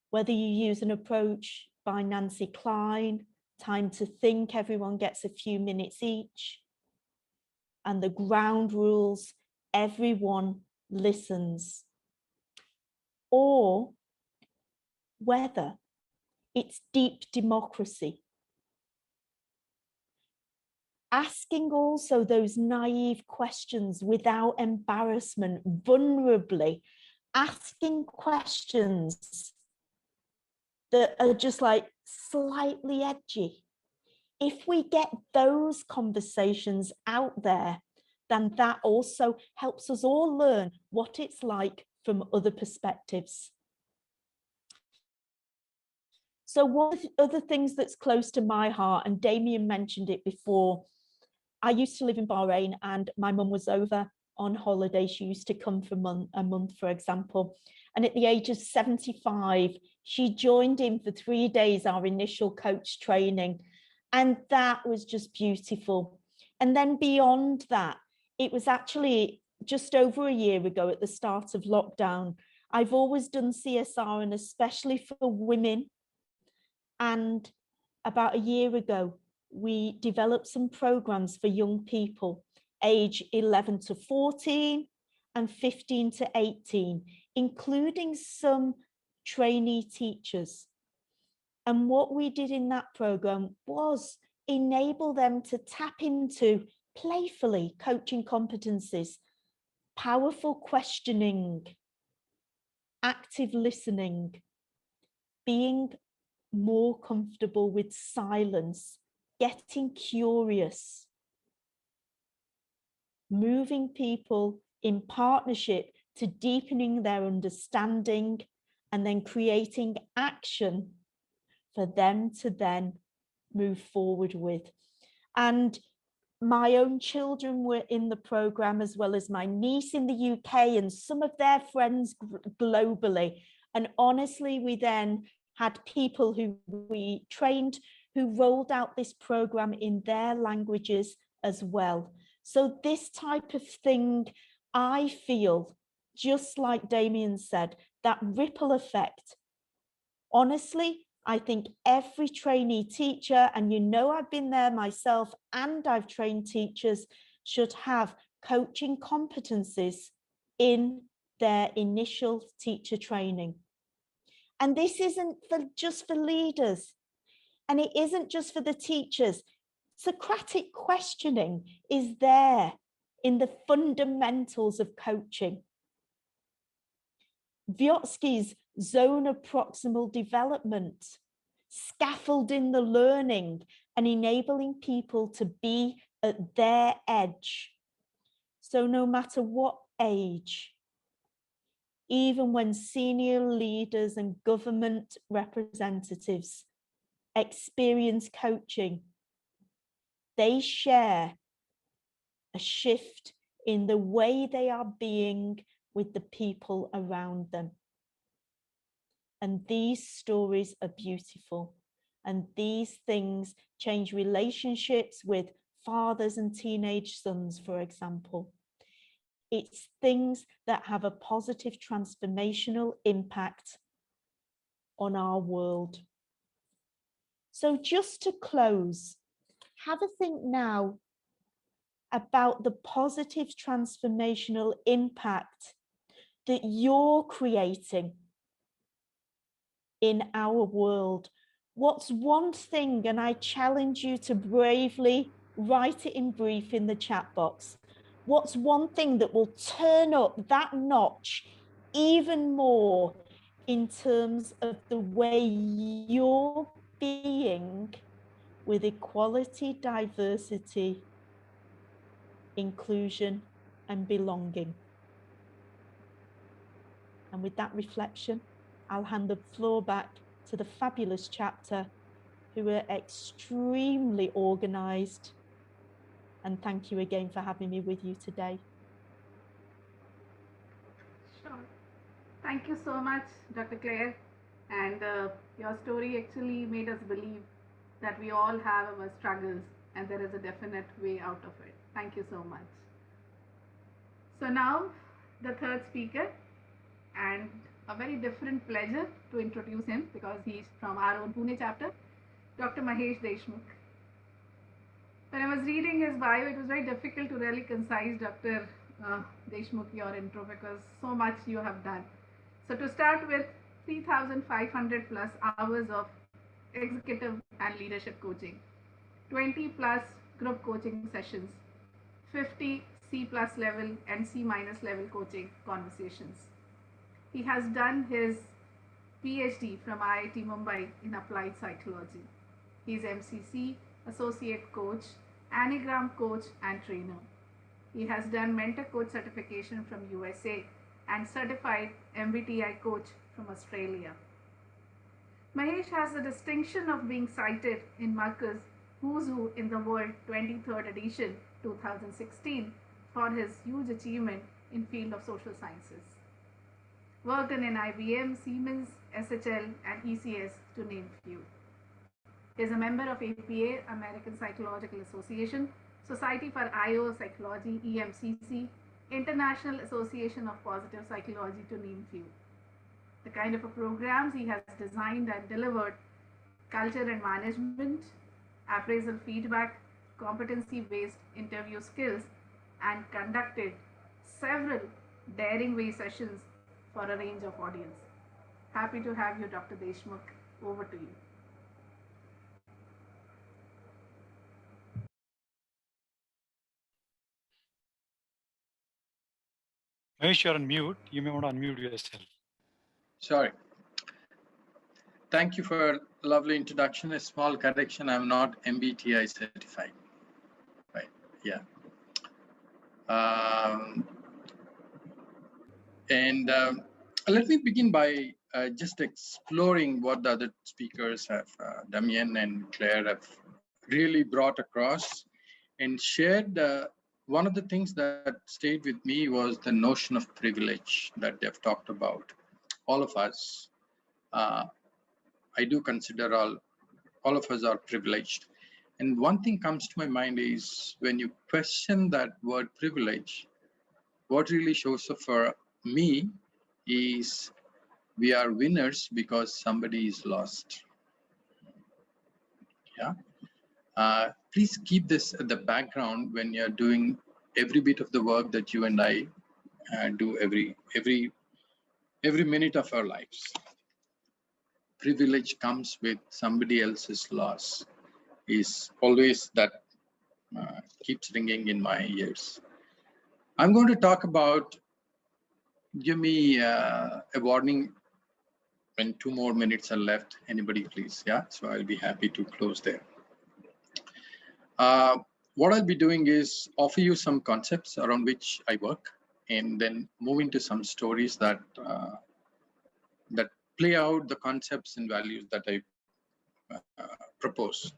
Whether you use an approach by Nancy Klein, time to think, everyone gets a few minutes each, and the ground rules, everyone listens. Or whether it's deep democracy, asking also those naive questions without embarrassment, vulnerably, asking questions that are just like slightly edgy. If we get those conversations out there, then that also helps us all learn what it's like from other perspectives. So one of the other things that's close to my heart, and Damian mentioned it before, I used to live in Bahrain and my mum was over on holiday. She used to come for a month, for example. And at the age of 75, she joined in for 3 days, our initial coach training. And that was just beautiful. And then beyond that, it was actually just over a year ago at the start of lockdown. I've always done CSR, and especially for women. And about a year ago, we developed some programs for young people, age 11 to 14 and 15 to 18, including some trainee teachers. And what we did in that program was enable them to tap into playfully coaching competencies, powerful questioning, active listening, being more comfortable with silence, getting curious, moving people in partnership to deepening their understanding, and then creating action for them to then move forward with. And my own children were in the program, as well as my niece in the UK and some of their friends globally. And honestly, we then had people who we trained who rolled out this program in their languages as well. So this type of thing, I feel, just like Damian said, that ripple effect. Honestly, I think every trainee teacher, and you know I've been there myself and I've trained teachers, should have coaching competencies in their initial teacher training. And this isn't just for leaders, and it isn't just for the teachers. Socratic questioning is there in the fundamentals of coaching. Vyotsky's zone of proximal development, scaffolding the learning and enabling people to be at their edge. So no matter what age, even when senior leaders and government representatives experience coaching, they share a shift in the way they are being with the people around them. And these stories are beautiful. And these things change relationships with fathers and teenage sons, for example. It's things that have a positive transformational impact on our world. So just to close, have a think now about the positive transformational impact that you're creating in our world. What's one thing, and I challenge you to bravely write it in brief in the chat box. what's one thing that will turn up that notch even more in terms of the way you're being with equality, diversity, inclusion, and belonging? And with that reflection, I'll hand the floor back to the fabulous chapter, who are extremely organized. And thank you again for having me with you today. Sure. Thank you so much, Dr. Clare. And your story actually made us believe that we all have our struggles and there is a definite way out of it. Thank you so much. So now the third speaker, and a very different pleasure to introduce him because he's from our own Pune chapter, Dr. Mahesh Deshmukh. When I was reading his bio, it was very difficult to really concise, Dr. Deshmukh, your intro, because so much you have done. So to start with, 3,500 plus hours of executive and leadership coaching, 20 plus group coaching sessions, 50 C+ level and C- level coaching conversations. He has done his Ph.D. from IIT Mumbai in applied psychology. He is MCC, associate coach, Anagram coach and trainer. He has done mentor coach certification from USA and certified MBTI coach from Australia. Mahesh has the distinction of being cited in Marcus Who's Who in the World 23rd edition 2016 for his huge achievement in field of social sciences. Worked in IBM, Siemens, SHL and ECS to name few. He is a member of APA, American Psychological Association, Society for IO Psychology, EMCC, International Association of Positive Psychology to name few. The kind of programs he has designed and delivered: culture and management, appraisal feedback, competency-based interview skills, and conducted several daring way sessions for a range of audience. Happy to have you, Dr. Deshmukh. Over to you. Mahesh, you're on mute. You may want to unmute yourself. Sorry. Thank you for a lovely introduction. A small correction, I'm not MBTI certified. Right, yeah. Let me begin by just exploring what the other speakers have, Damian and Clare, have really brought across and shared. One of the things that stayed with me was the notion of privilege that they've talked about. All of us, I do consider all of us are privileged. And one thing comes to my mind is when you question that word privilege, what really shows up for me is we are winners because somebody is lost. Yeah. Please keep this at the background when you're doing every bit of the work that you and I do every minute of our lives. Privilege comes with somebody else's loss is always that keeps ringing in my ears. I'm going to talk about, give me a warning when 2 more minutes are left. Anybody please, yeah? So I'll be happy to close there. What I'll be doing is offer you some concepts around which I work and then move into some stories that play out the concepts and values that I propose.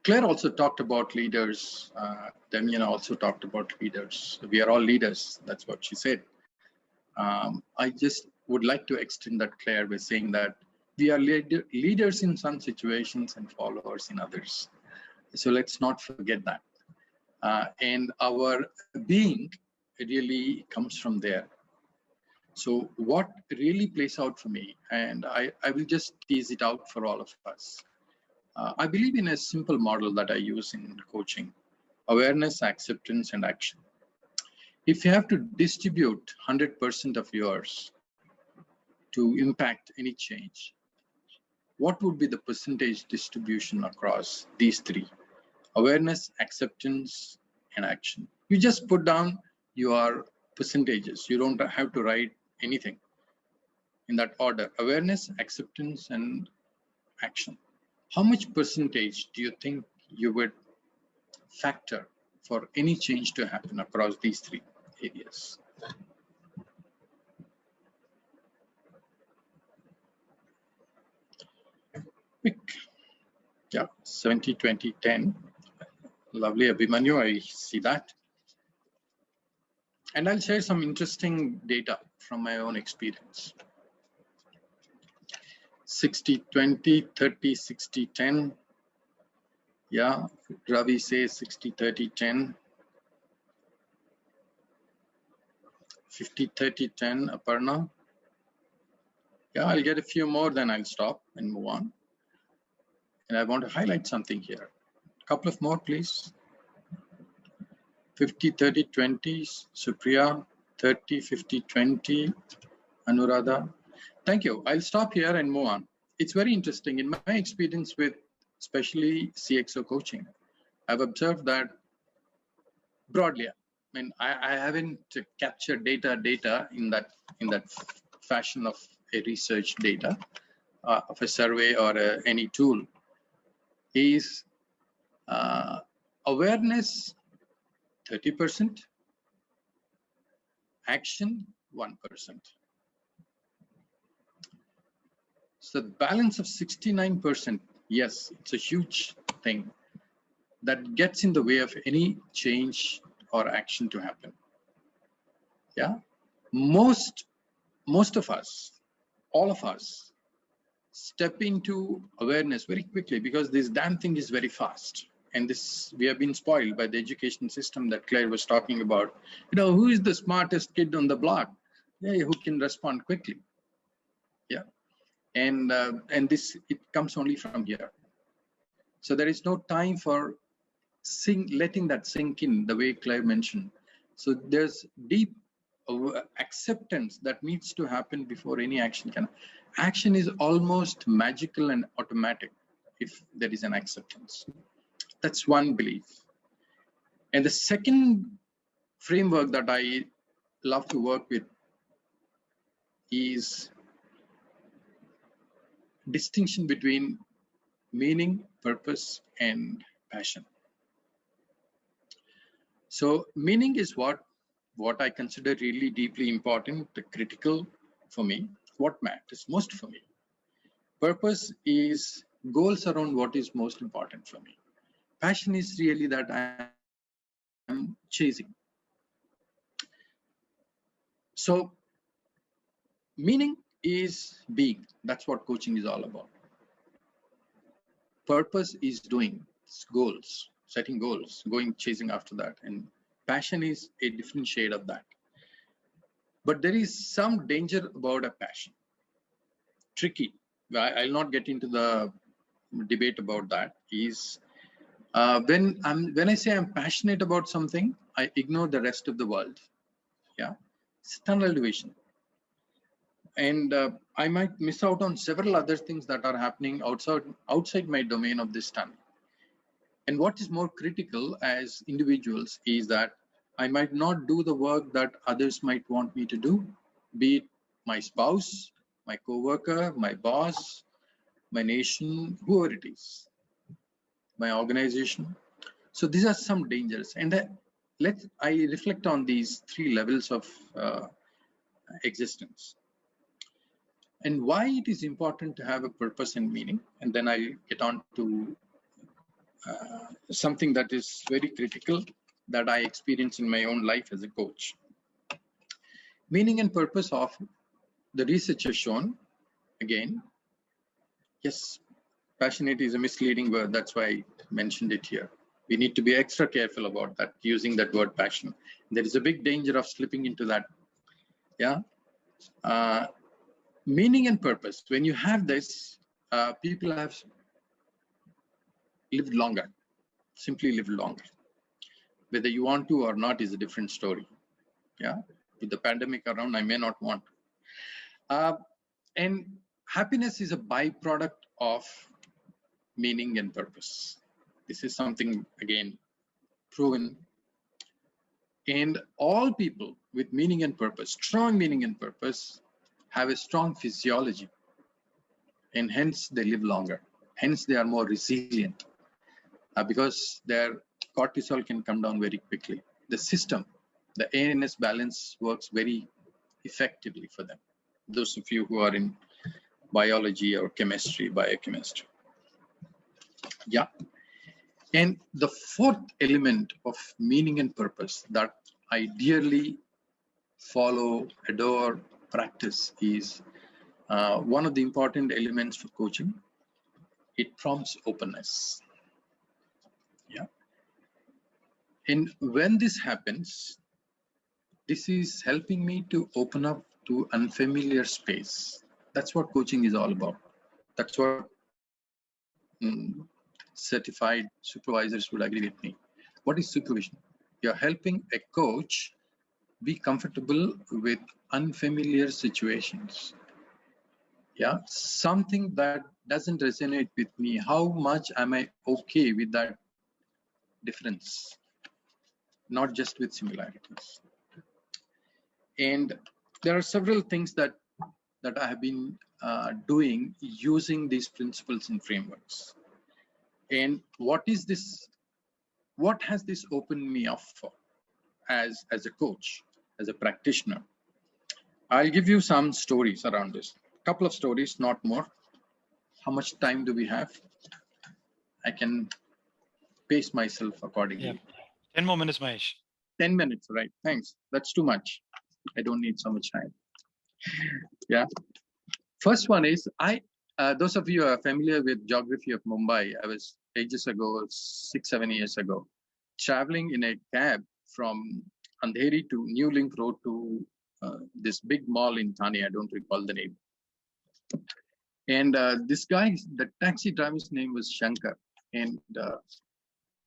Claire also talked about leaders. Damian also talked about leaders. We are all leaders. That's what she said. I just would like to extend that, Claire, by saying that we are leaders in some situations and followers in others. So let's not forget that. And our being really comes from there. So what really plays out for me, and I will just tease it out for all of us. I believe in a simple model that I use in coaching: awareness, acceptance, and action. If you have to distribute 100% of yours to impact any change, what would be the percentage distribution across these three: awareness, acceptance, and action. You just put down your percentages. You don't have to write anything in that order: awareness, acceptance, and action. How much percentage do you think you would factor for any change to happen across these three areas? Quick. Yeah, 70, 20, 10. Lovely, Abhimanyu, I see that. And I'll share some interesting data from my own experience. 60, 20, 30, 60, 10. Yeah, Ravi says 60, 30, 10. 50, 30, 10, Aparna. Yeah, I'll get a few more, then I'll stop and move on. And I want to highlight something here. A couple of more, please. 50, 30, 20, Supriya. 30, 50, 20, Anuradha. Thank you. I'll stop here and move on. It's very interesting. In my experience with especially CXO coaching, I've observed that broadly, I mean, I haven't captured data in that fashion of a research data of a survey or any tool, is awareness 30%, action 1%. So the balance of 69%, yes, it's a huge thing that gets in the way of any change or action to happen. Yeah, most of us, all of us, step into awareness very quickly because this damn thing is very fast. And this, we have been spoiled by the education system that Claire was talking about. You know, who is the smartest kid on the block? Yeah, who can respond quickly. Yeah, and this, it comes only from here. So there is no time for letting that sink in the way Claire mentioned. So there's deep acceptance that needs to happen before any action can. Action is almost magical and automatic if there is an acceptance. That's one belief. And the second framework that I love to work with is distinction between meaning, purpose, and passion. So meaning is what I consider really deeply important, critical for me, what matters most for me. Purpose is goals around what is most important for me. Passion is really that I'm chasing. So meaning is being. That's what coaching is all about. Purpose is doing, it's goals, setting goals, going chasing after that. And passion is a different shade of that. But there is some danger about a passion. Tricky. I'll not get into the debate about that. Is when I say I'm passionate about something, I ignore the rest of the world. Yeah, it's tunnel vision. And I might miss out on several other things that are happening outside my domain of this tunnel. And what is more critical as individuals is that I might not do the work that others might want me to do, be it my spouse, my coworker, my boss, my nation, whoever it is, my organization. So these are some dangers. And I reflect on these three levels of existence and why it is important to have a purpose and meaning. And then I'll get on to something that is very critical that I experience in my own life as a coach. Meaning and purpose of the research has shown, again, yes, passionate is a misleading word. That's why I mentioned it here. We need to be extra careful about that, using that word passion. There is a big danger of slipping into that. Yeah. Meaning and purpose. When you have this, people have lived longer, simply lived longer. Whether you want to or not is a different story. Yeah. With the pandemic around, I may not want. And happiness is a byproduct of meaning and purpose. This is something, again, proven And all people with meaning and purpose, strong meaning and purpose, have a strong physiology, and hence they live longer. Hence they are more resilient because their cortisol can come down very quickly. The system, the ANS balance works very effectively for them. Those of you who are in biology or chemistry, biochemistry. Yeah. And the fourth element of meaning and purpose that I dearly follow, adore, practice is one of the important elements for coaching. It prompts openness. Yeah. And when this happens, this is helping me to open up to unfamiliar space. That's what coaching is all about. That's what certified supervisors would agree with me. What is supervision? You're helping a coach be comfortable with unfamiliar situations. Yeah, something that doesn't resonate with me. How much am I okay with that difference? Not just with similarities. And there are several things that I have been doing using these principles and frameworks. And what is this? What has this opened me up for as a coach, as a practitioner? I'll give you some stories around this. A couple of stories, not more. How much time do we have? I can pace myself accordingly. Yeah. 10 more minutes, Mahesh. 10 minutes, right? Thanks. That's too much. I don't need so much time. Yeah. First one is, those of you who are familiar with geography of Mumbai, I was ages ago, 6-7 years ago, traveling in a cab from Andheri to New Link Road to this big mall in Thane. I don't recall the name. And this guy, the taxi driver's name was Shankar. And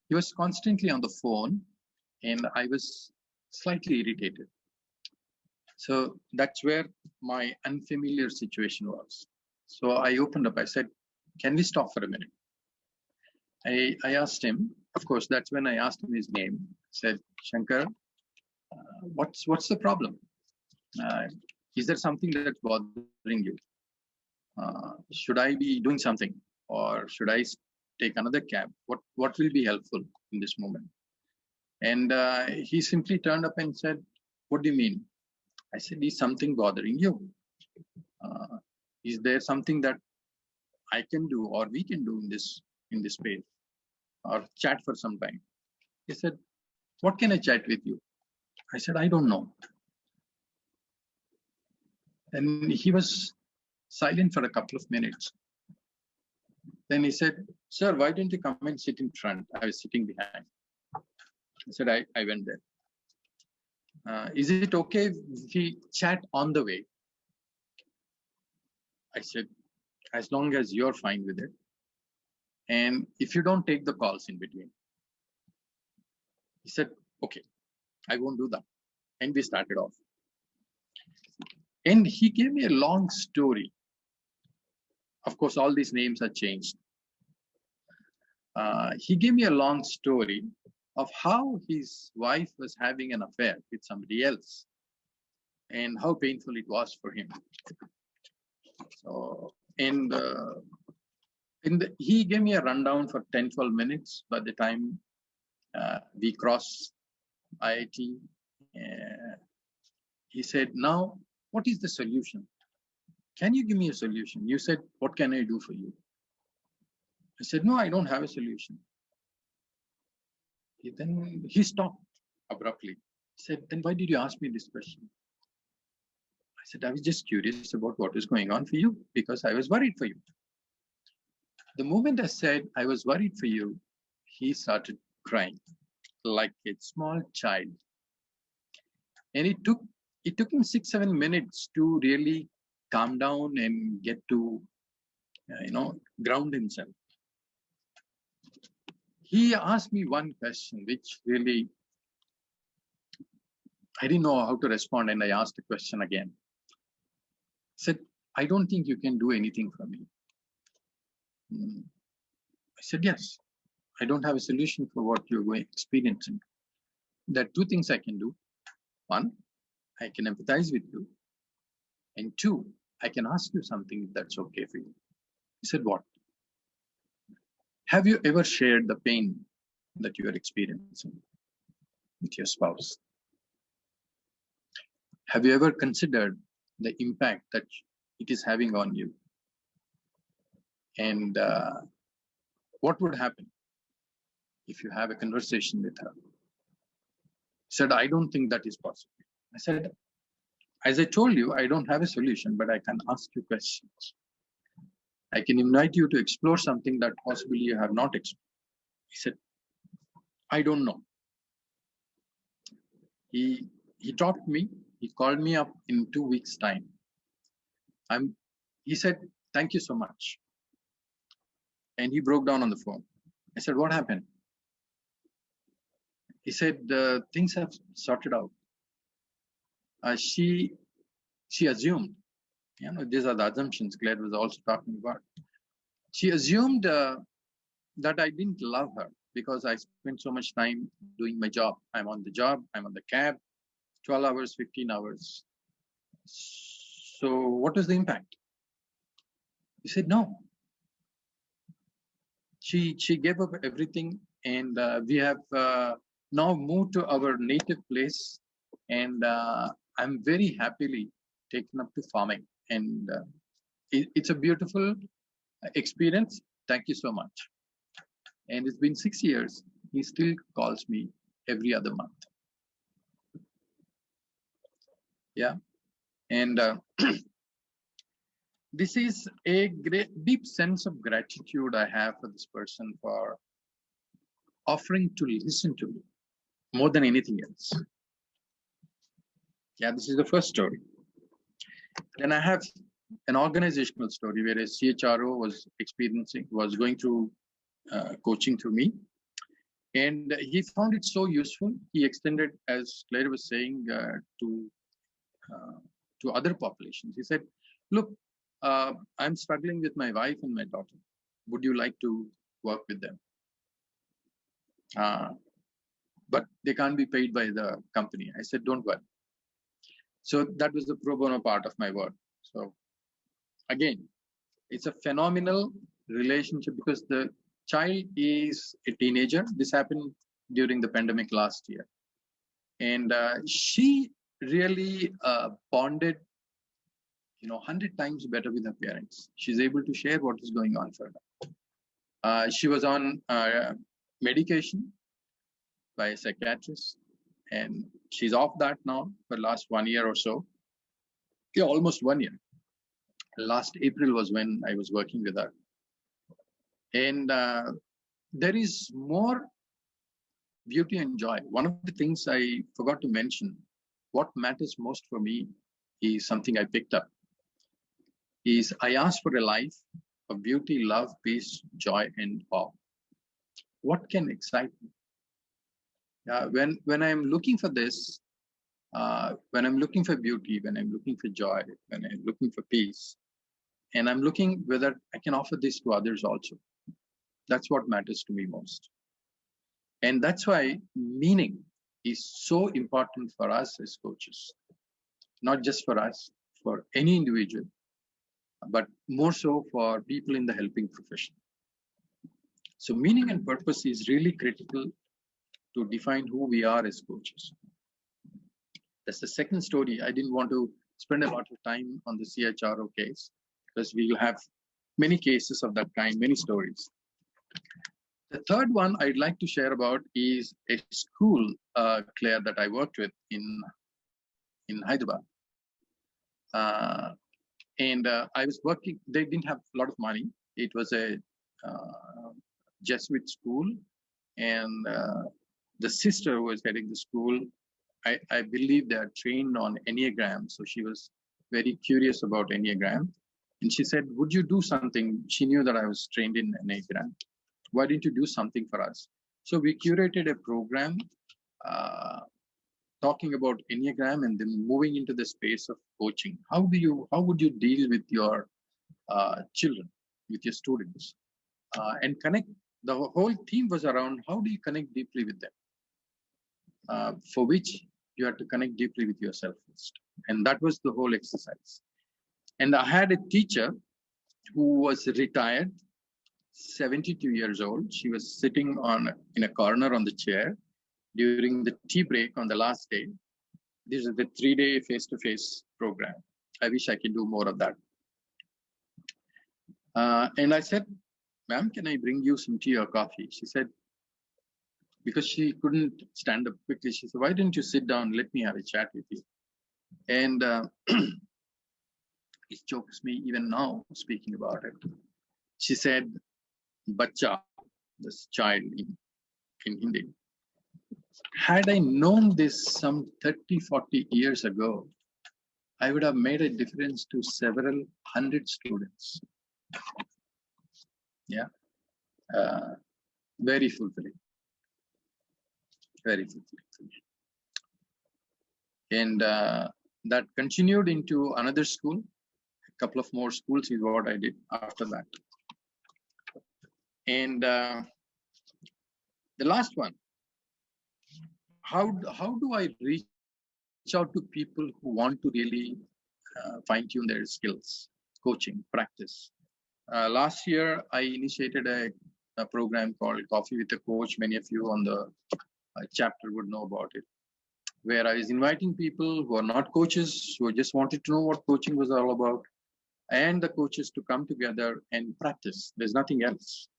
he was constantly on the phone, and I was slightly irritated. So that's where my unfamiliar situation was. So I opened up, I said, can we stop for a minute? I asked him, of course, that's when I asked him his name. I said, Shankar, what's the problem? Is there something that's bothering you? Should I be doing something, or should I take another cab? What will be helpful in this moment? And he simply turned up and said, what do you mean? I said, is something bothering you? Is there something that I can do or we can do in this space, or chat for some time? He said, what can I chat with you? I said, I don't know. And he was silent for a couple of minutes. Then he said, sir, why don't you come and sit in front? I was sitting behind. I said, I went there. Is it okay if we chat on the way? I said, as long as you're fine with it. And if you don't take the calls in between. He said, okay, I won't do that. And we started off. And he gave me a long story. Of course, all these names are changed. He gave me a long story of how his wife was having an affair with somebody else and how painful it was for him. So, he gave me a rundown for 10-12 minutes. By the time we crossed IIT, he said, now, what is the solution? Can you give me a solution? You said, what can I do for you? I said, no, I don't have a solution. Then he stopped abruptly. He said, then why did you ask me this question? I said, I was just curious about what is going on for you because I was worried for you. The moment I said I was worried for you, he started crying like a small child. And it took him 6-7 minutes to really calm down and get to, ground himself. He asked me one question, which really, I didn't know how to respond. And I asked the question again. He said, I don't think you can do anything for me. I said, yes, I don't have a solution for what you're experiencing. there are two things I can do. One, I can empathize with you. And two, I can ask you something if that's okay for you. He said, what? Have you ever shared the pain that you are experiencing with your spouse? Have you ever considered the impact that it is having on you? And what would happen if you have a conversation with her? He said, I don't think that is possible. I said, as I told you, I don't have a solution, but I can ask you questions. I can invite you to explore something that possibly you have not explored. He said, I don't know. He talked to me. He called me up in 2 weeks' time. He said, thank you so much. And he broke down on the phone. I said, what happened? He said, things have sorted out. She assumed, these are the assumptions Claire was also talking about. She assumed that I didn't love her because I spent so much time doing my job. I'm on the job, I'm on the cab, 12 hours, 15 hours. So what was the impact? He said, no. She gave up everything, and we have now moved to our native place, and I'm very happily taken up to farming, and it's a beautiful experience. Thank you so much. And it's been 6 years. He still calls me every other month. Yeah, and this is a great deep sense of gratitude I have for this person for offering to listen to me more than anything else. Yeah, this is the first story. Then I have an organizational story where a CHRO was going through coaching through me. And he found it so useful. He extended, as Claire was saying, to other populations. He said, look, I'm struggling with my wife and my daughter. Would you like to work with them? But they can't be paid by the company. I said, don't worry. So that was the pro bono part of my work. So again, it's a phenomenal relationship because the child is a teenager. This happened during the pandemic last year. And she really bonded 100 times better with her parents. She's able to share what is going on for her. She was on medication by a psychiatrist, and she's off that now for the last 1 year or so. Yeah, almost 1 year. Last April was when I was working with her. And there is more beauty and joy. One of the things I forgot to mention, what matters most for me is something I picked up. Is I asked for a life of beauty, love, peace, joy, and awe. What can excite me? When I'm looking for this, when I'm looking for beauty, when I'm looking for joy, when I'm looking for peace, and I'm looking whether I can offer this to others also. That's what matters to me most. And that's why meaning is so important for us as coaches, not just for us, for any individual, but more so for people in the helping profession. So meaning and purpose is really critical to define who we are as coaches. That's the second story. I didn't want to spend a lot of time on the CHRO case because we will have many cases of that kind, many stories. The third one I'd like to share about is a school, Claire, that I worked with in Hyderabad. And I was working, they didn't have a lot of money. It was a Jesuit school, and the sister who was heading the school, I believe they are trained on Enneagram. So she was very curious about Enneagram. And she said, would you do something? She knew that I was trained in Enneagram. Why didn't you do something for us? So we curated a program talking about Enneagram and then moving into the space of coaching. How would you deal with your children, with your students, and connect? The whole theme was around how do you connect deeply with them? for which you have to connect deeply with yourself first. And that was the whole exercise. And I had a teacher who was retired, 72 years old. She was sitting in a corner on the chair during the tea break on the last day. This is the 3-day face-to-face program. I wish I could do more of that. And I said, ma'am, can I bring you some tea or coffee? She said, because she couldn't stand up quickly, she said, why don't you sit down? Let me have a chat with you. And it chokes me even now speaking about it. She said, Bacha, this child in Hindi. Had I known this some 30, 40 years ago, I would have made a difference to several hundred students. Yeah, very fulfilling. Very fulfilling. And that continued into another school. A couple of more schools is what I did after that. And the last one, how do I reach out to people who want to really fine-tune their skills, coaching, practice? Last year, I initiated a program called Coffee with a Coach. Many of you on the chapter would know about it, where I was inviting people who are not coaches, who just wanted to know what coaching was all about, and the coaches to come together and practice. There's nothing else.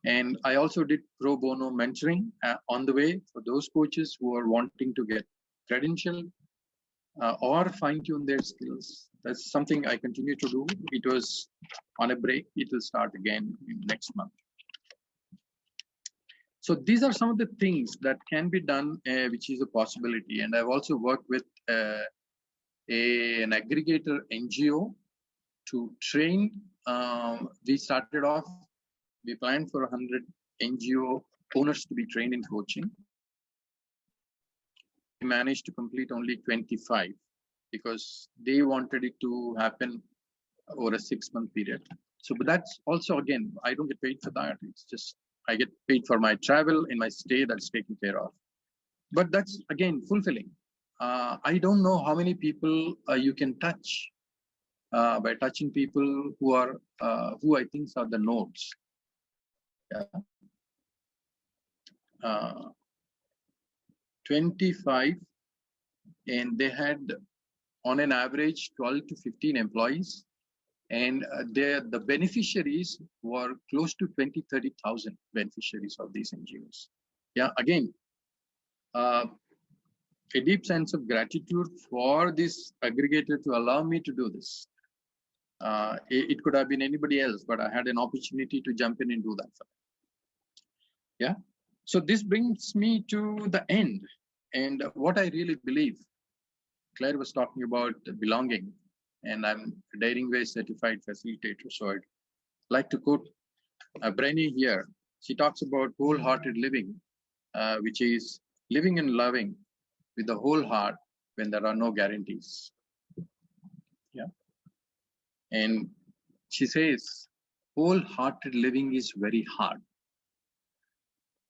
And I also did pro bono mentoring on the way for those coaches who are wanting to get credentialed or fine-tune their skills. That's something I continue to do. It was on a break. It will start again next month. So these are some of the things that can be done, which is a possibility. And I've also worked with an aggregator NGO to train. We started off, we planned for 100 NGO owners to be trained in coaching. We managed to complete only 25 because they wanted it to happen over a 6-month period. So, but that's also, again, I don't get paid for that. It's just, I get paid for my travel and my stay, that's taken care of. But that's, again, fulfilling. I don't know how many people you can touch by touching people who are, who I think are the nodes. Yeah. 25, and they had on an average 12 to 15 employees, and the beneficiaries were close to 30,000 beneficiaries of these NGOs. Yeah, again, a deep sense of gratitude for this aggregator to allow me to do this. It could have been anybody else, but I had an opportunity to jump in and do that for them. Yeah. So this brings me to the end. And what I really believe, Claire was talking about belonging, and I'm a Daring Way certified facilitator. So I'd like to quote Brenny here. She talks about wholehearted living, which is living and loving with the whole heart when there are no guarantees. Yeah. And she says, wholehearted living is very hard.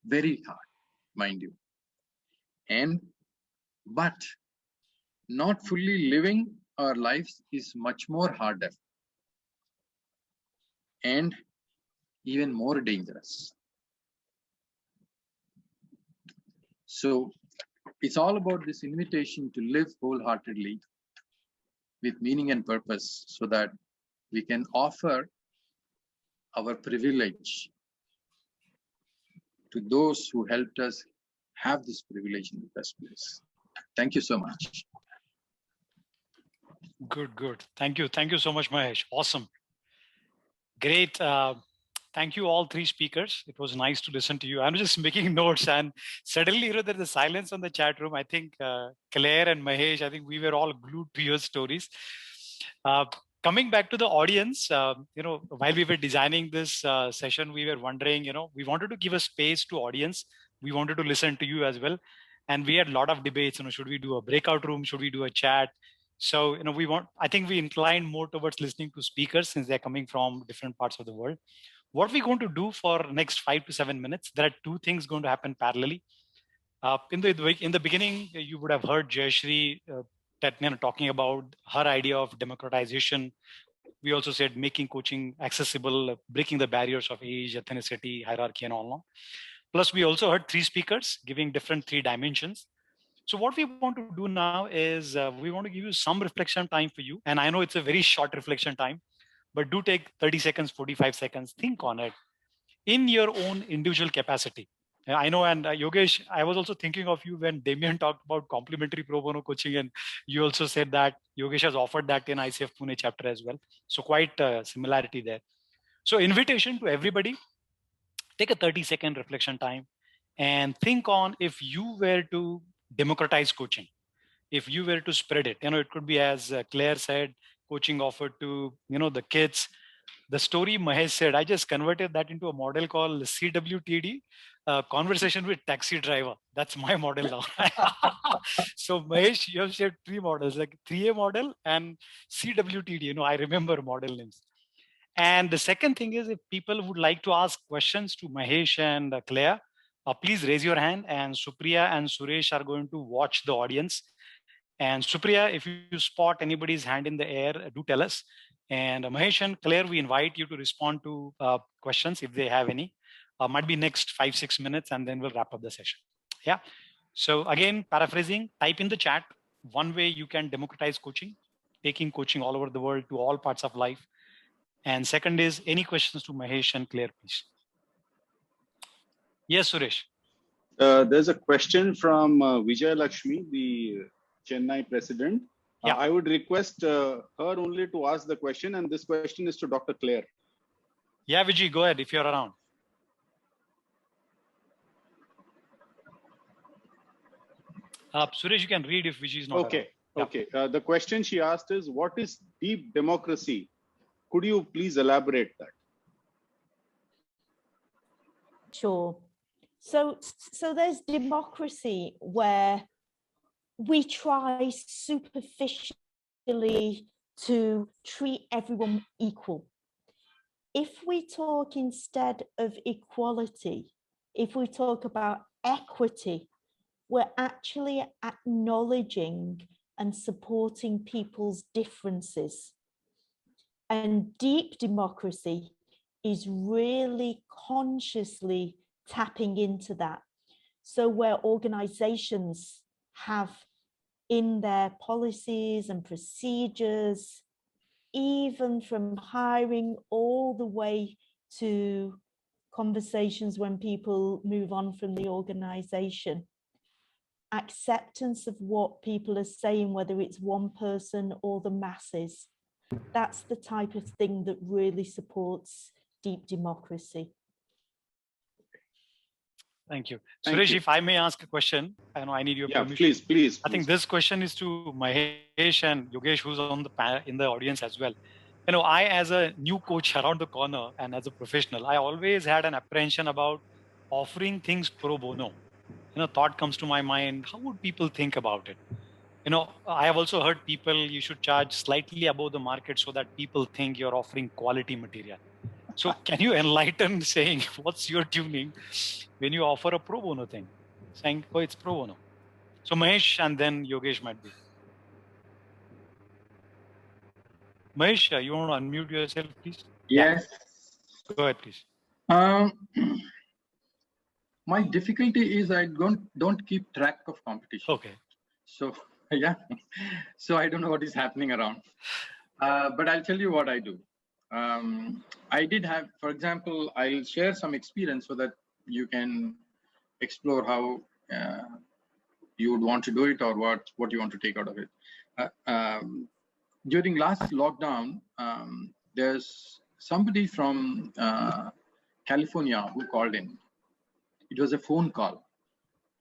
Very hard, mind you. But not fully living our lives is much more harder and even more dangerous. So it's all about this invitation to live wholeheartedly with meaning and purpose so that we can offer our privilege to those who helped us have this privilege in the first place. Thank you so much. Good, good. Thank you. Thank you so much, Mahesh. Awesome. Great. Thank you, all three speakers. It was nice to listen to you. I'm just making notes, and suddenly, there's a silence on the chat room. I think Claire and Mahesh, I think we were all glued to your stories. Coming back to the audience, while we were designing this session, we were wondering, we wanted to give a space to audience. We wanted to listen to you as well. And we had a lot of debates, should we do a breakout room? Should we do a chat? So, I think we inclined more towards listening to speakers since they're coming from different parts of the world. What we're going to do for next 5 to 7 minutes, there are two things going to happen parallelly. In the beginning, you would have heard Jayashree talking about her idea of democratization. We also said making coaching accessible, breaking the barriers of age, ethnicity, hierarchy, and all. Plus, we also heard 3 speakers giving different 3 dimensions. So what we want to do now is we want to give you some reflection time for you. And I know it's a very short reflection time, but do take 30 seconds, 45 seconds, think on it in your own individual capacity. I know, and Yogesh, I was also thinking of you when Damian talked about complementary pro bono coaching, and you also said that Yogesh has offered that in ICF Pune chapter as well. So quite similarity there. So invitation to everybody, take a 30-second reflection time and think on if you were to democratize coaching, if you were to spread it. It could be, as Claire said, coaching offered to, the kids. The story Mahesh said, I just converted that into a model called CWTD, conversation with taxi driver. That's my model now. So Mahesh, you have shared 3 models, like 3A model and CWTD. I remember model names. And the second thing is, if people would like to ask questions to Mahesh and Claire, please raise your hand, and Supriya and Suresh are going to watch the audience. And Supriya, if you spot anybody's hand in the air, do tell us. And Mahesh and Claire, we invite you to respond to questions if they have any. Might be next 5-6 minutes, and then we'll wrap up the session. Yeah. So again, paraphrasing, type in the chat one way you can democratize coaching, taking coaching all over the world to all parts of life. And second is, any questions to Mahesh and Claire, please. Yes, Suresh. There's a question from Vijay Lakshmi, the Chennai president. Yeah. I would request her only to ask the question, and this question is to Dr. Clare. Yeah, Vijay, go ahead if you're around. Suresh, you can read if Vijay is not okay. around. Okay. The question she asked is, what is deep democracy? Could you please elaborate that? Sure. So there's democracy where we try superficially to treat everyone equal. If we talk instead of equality, if we talk about equity, we're actually acknowledging and supporting people's differences. And deep democracy is really consciously tapping into that. So where organizations have in their policies and procedures, even from hiring all the way to conversations when people move on from the organization, acceptance of what people are saying, whether it's one person or the masses, that's the type of thing that really supports deep democracy. Thank you. Suresh, if I may ask a question, I know I need your permission. Please. I think this question is to Mahesh and Yogesh, who's on in the audience as well. I, as a new coach around the corner and as a professional, I always had an apprehension about offering things pro bono. Thought comes to my mind, how would people think about it? I have also heard people, you should charge slightly above the market so that people think you're offering quality material. So can you enlighten saying, what's your tuning when you offer a pro bono thing? Saying, oh, it's pro bono. So Mahesh and then Yogesh might be. Mahesh, you want to unmute yourself, please? Yes. Yeah. Go ahead, please. My difficulty is I don't keep track of competition. Okay. So, yeah. So I don't know what is happening around. But I'll tell you what I do. I did have, for example, I'll share some experience so that you can explore how you would want to do it or what you want to take out of it. During last lockdown, there's somebody from California who called in. It was a phone call,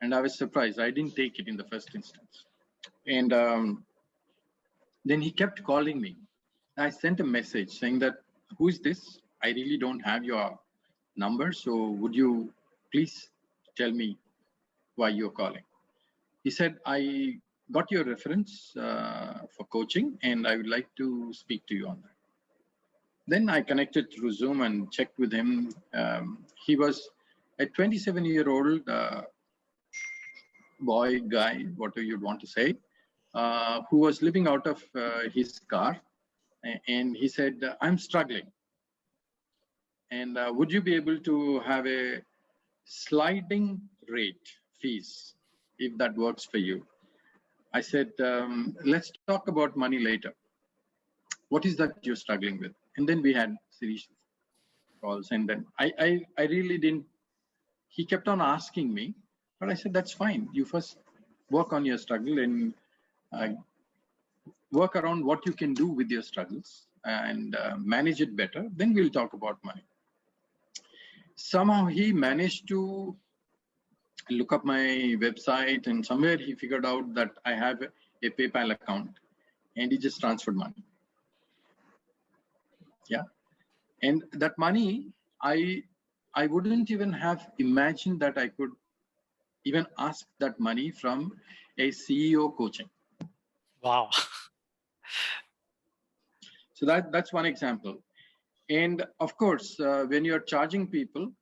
and I was surprised. I didn't take it in the first instance. And then he kept calling me. I sent a message saying that, who is this? I really don't have your number, so would you please tell me why you're calling? He said, I got your reference for coaching, and I would like to speak to you on that. Then I connected through Zoom and checked with him. He was a 27-year-old boy, guy, whatever you'd want to say, who was living out of his car. And he said, I'm struggling. And would you be able to have a sliding rate fees if that works for you? I said, let's talk about money later. What is that you're struggling with? And then we had series of calls. And then I really didn't, he kept on asking me, but I said, that's fine. You first work on your struggle and work around what you can do with your struggles and manage it better. Then we'll talk about money. Somehow he managed to look up my website, and somewhere he figured out that I have a PayPal account, and he just transferred money. Yeah. And that money, I wouldn't even have imagined that I could even ask that money from a CEO coaching. Wow. So that's one example. And of course, when you're charging people,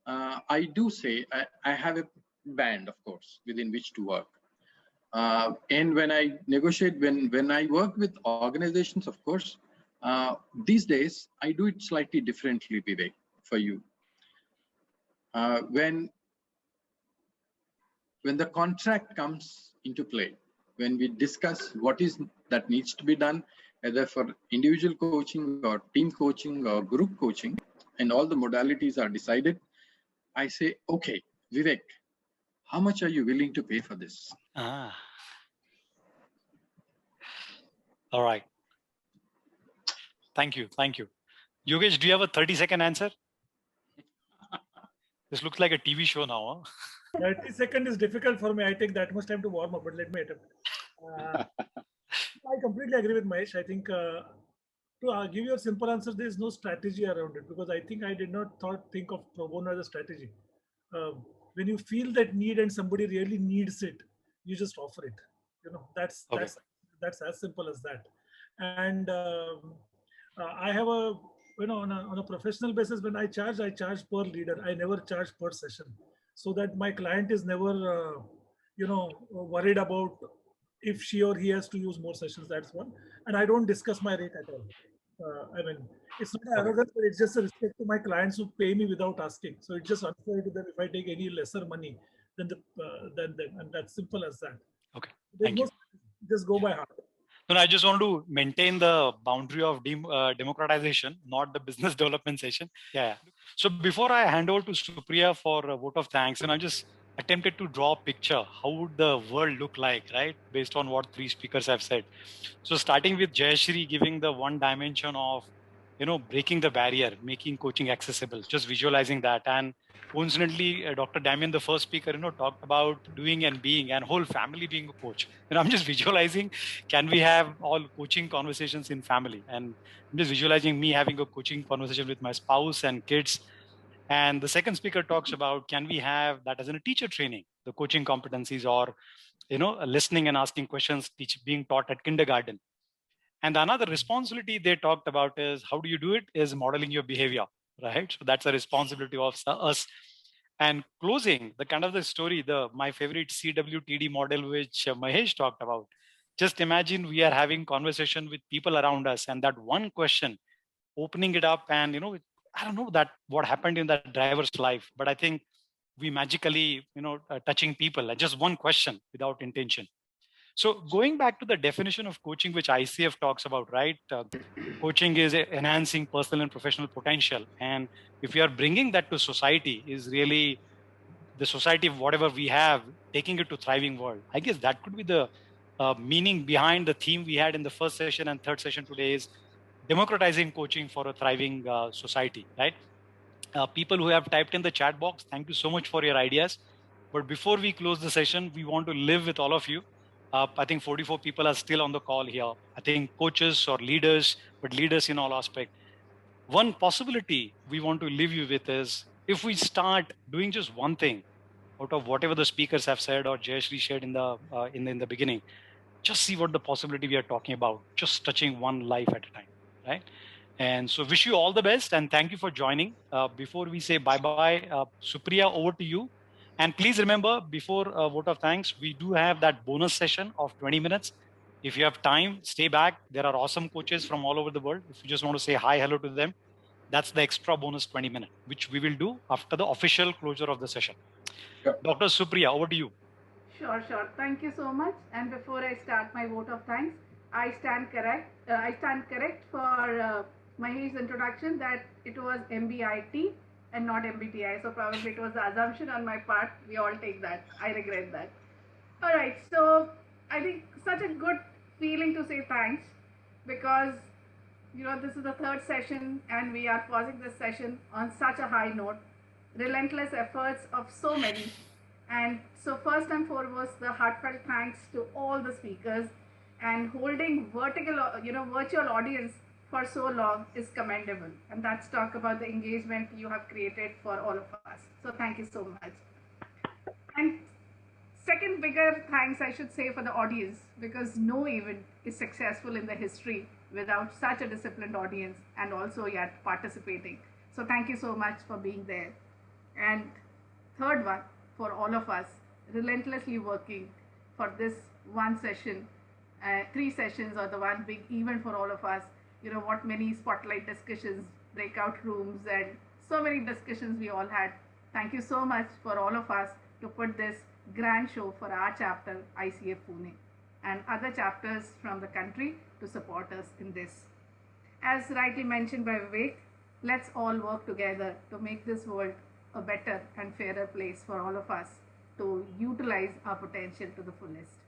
I do say I have a band, of course, within which to work. And when I negotiate, when I work with organizations, of course, these days, I do it slightly differently, Vivek, for you. When the contract comes into play, when we discuss what is that needs to be done, either for individual coaching or team coaching or group coaching, and all the modalities are decided, I say, okay, Vivek, how much are you willing to pay for this? All right. Thank you. Thank you. Yogesh, do you have a 30-second answer? This looks like a TV show now. Huh? 30 seconds is difficult for me. I take that much time to warm up, but let me attempt. I completely agree with Mahesh. I think to give you a simple answer, there is no strategy around it, because I think I did not think of pro bono as a strategy. When you feel that need and somebody really needs it, you just offer it. You know, that's as simple as that. And I have a, you know, on a professional basis, when I charge per leader. I never charge per session, so that my client is never, you know, worried about if she or he has to use more sessions. That's one. And I don't discuss my rate at all. I mean, it's not arrogance, but it's just a respect to my clients who pay me without asking. So it's just unfair to them if I take any lesser money than them, and that's simple as that. Okay. Thank you. Just go by heart. No, I just want to maintain the boundary of democratization, not the business development session. Yeah. So before I hand over to Supriya for a vote of thanks, and I just attempted to draw a picture, how would the world look like, right? Based on what three speakers have said. So starting with Jayashree giving the one dimension of, you know, breaking the barrier, making coaching accessible, just visualizing that. And coincidentally, Dr. Damian, the first speaker, you know, talked about doing and being and whole family being a coach. And I'm just visualizing, can we have all coaching conversations in family? And I'm just visualizing me having a coaching conversation with my spouse and kids. And the second speaker talks about, can we have that as in a teacher training, the coaching competencies, or, you know, listening and asking questions, being taught at kindergarten. And another responsibility they talked about is, how do you do it, is modeling your behavior, right? So that's a responsibility of us. And closing, the kind of the story, my favorite CWTD model, which Mahesh talked about. Just imagine we are having conversation with people around us, and that one question, opening it up, and, you know, I don't know that what happened in that driver's life, but I think we magically, you know, touching people, just one question without intention. So going back to the definition of coaching, which ICF talks about, right? Coaching is enhancing personal and professional potential. And if we are bringing that to society, is really the society of whatever we have, taking it to thriving world. I guess that could be the meaning behind the theme we had in the first session and third session today, is democratizing coaching for a thriving society, right? People who have typed in the chat box, thank you so much for your ideas. But before we close the session, we want to live with all of you. I think 44 people are still on the call here. I think coaches or leaders, but leaders in all aspects. One possibility we want to leave you with is, if we start doing just one thing out of whatever the speakers have said or Jayashree shared in the beginning, just see what the possibility we are talking about, just touching one life at a time, right? And so wish you all the best and thank you for joining. Before we say bye-bye, Supriya, over to you. And please remember, before a vote of thanks, we do have that bonus session of 20 minutes. If you have time, stay back. There are awesome coaches from all over the world. If you just want to say hi, hello to them, that's the extra bonus 20 minutes, which we will do after the official closure of the session. Yep. Dr. Supriya, over to you. Sure. Thank you so much. And before I start my vote of thanks, I stand correct for Mahesh's introduction that it was MBIT and not MBTI. So probably it was the assumption on my part. We all take that. I regret that. All right. So I think such a good feeling to say thanks, because this is the third session and we are pausing this session on such a high note. Relentless efforts of so many. And so first and foremost, the heartfelt thanks to all the speakers, and holding virtual audience for so long is commendable. And that's talk about the engagement you have created for all of us. So thank you so much. And second bigger thanks I should say for the audience, because no event is successful in the history without such a disciplined audience and also yet participating. So thank you so much for being there. And third one, for all of us, relentlessly working for this one session, 3 sessions, or the one big event for all of us. What many spotlight discussions, breakout rooms, and so many discussions we all had. Thank you so much for all of us to put this grand show for our chapter, ICF Pune, and other chapters from the country to support us in this. As rightly mentioned by Vivek, let's all work together to make this world a better and fairer place for all of us to utilize our potential to the fullest.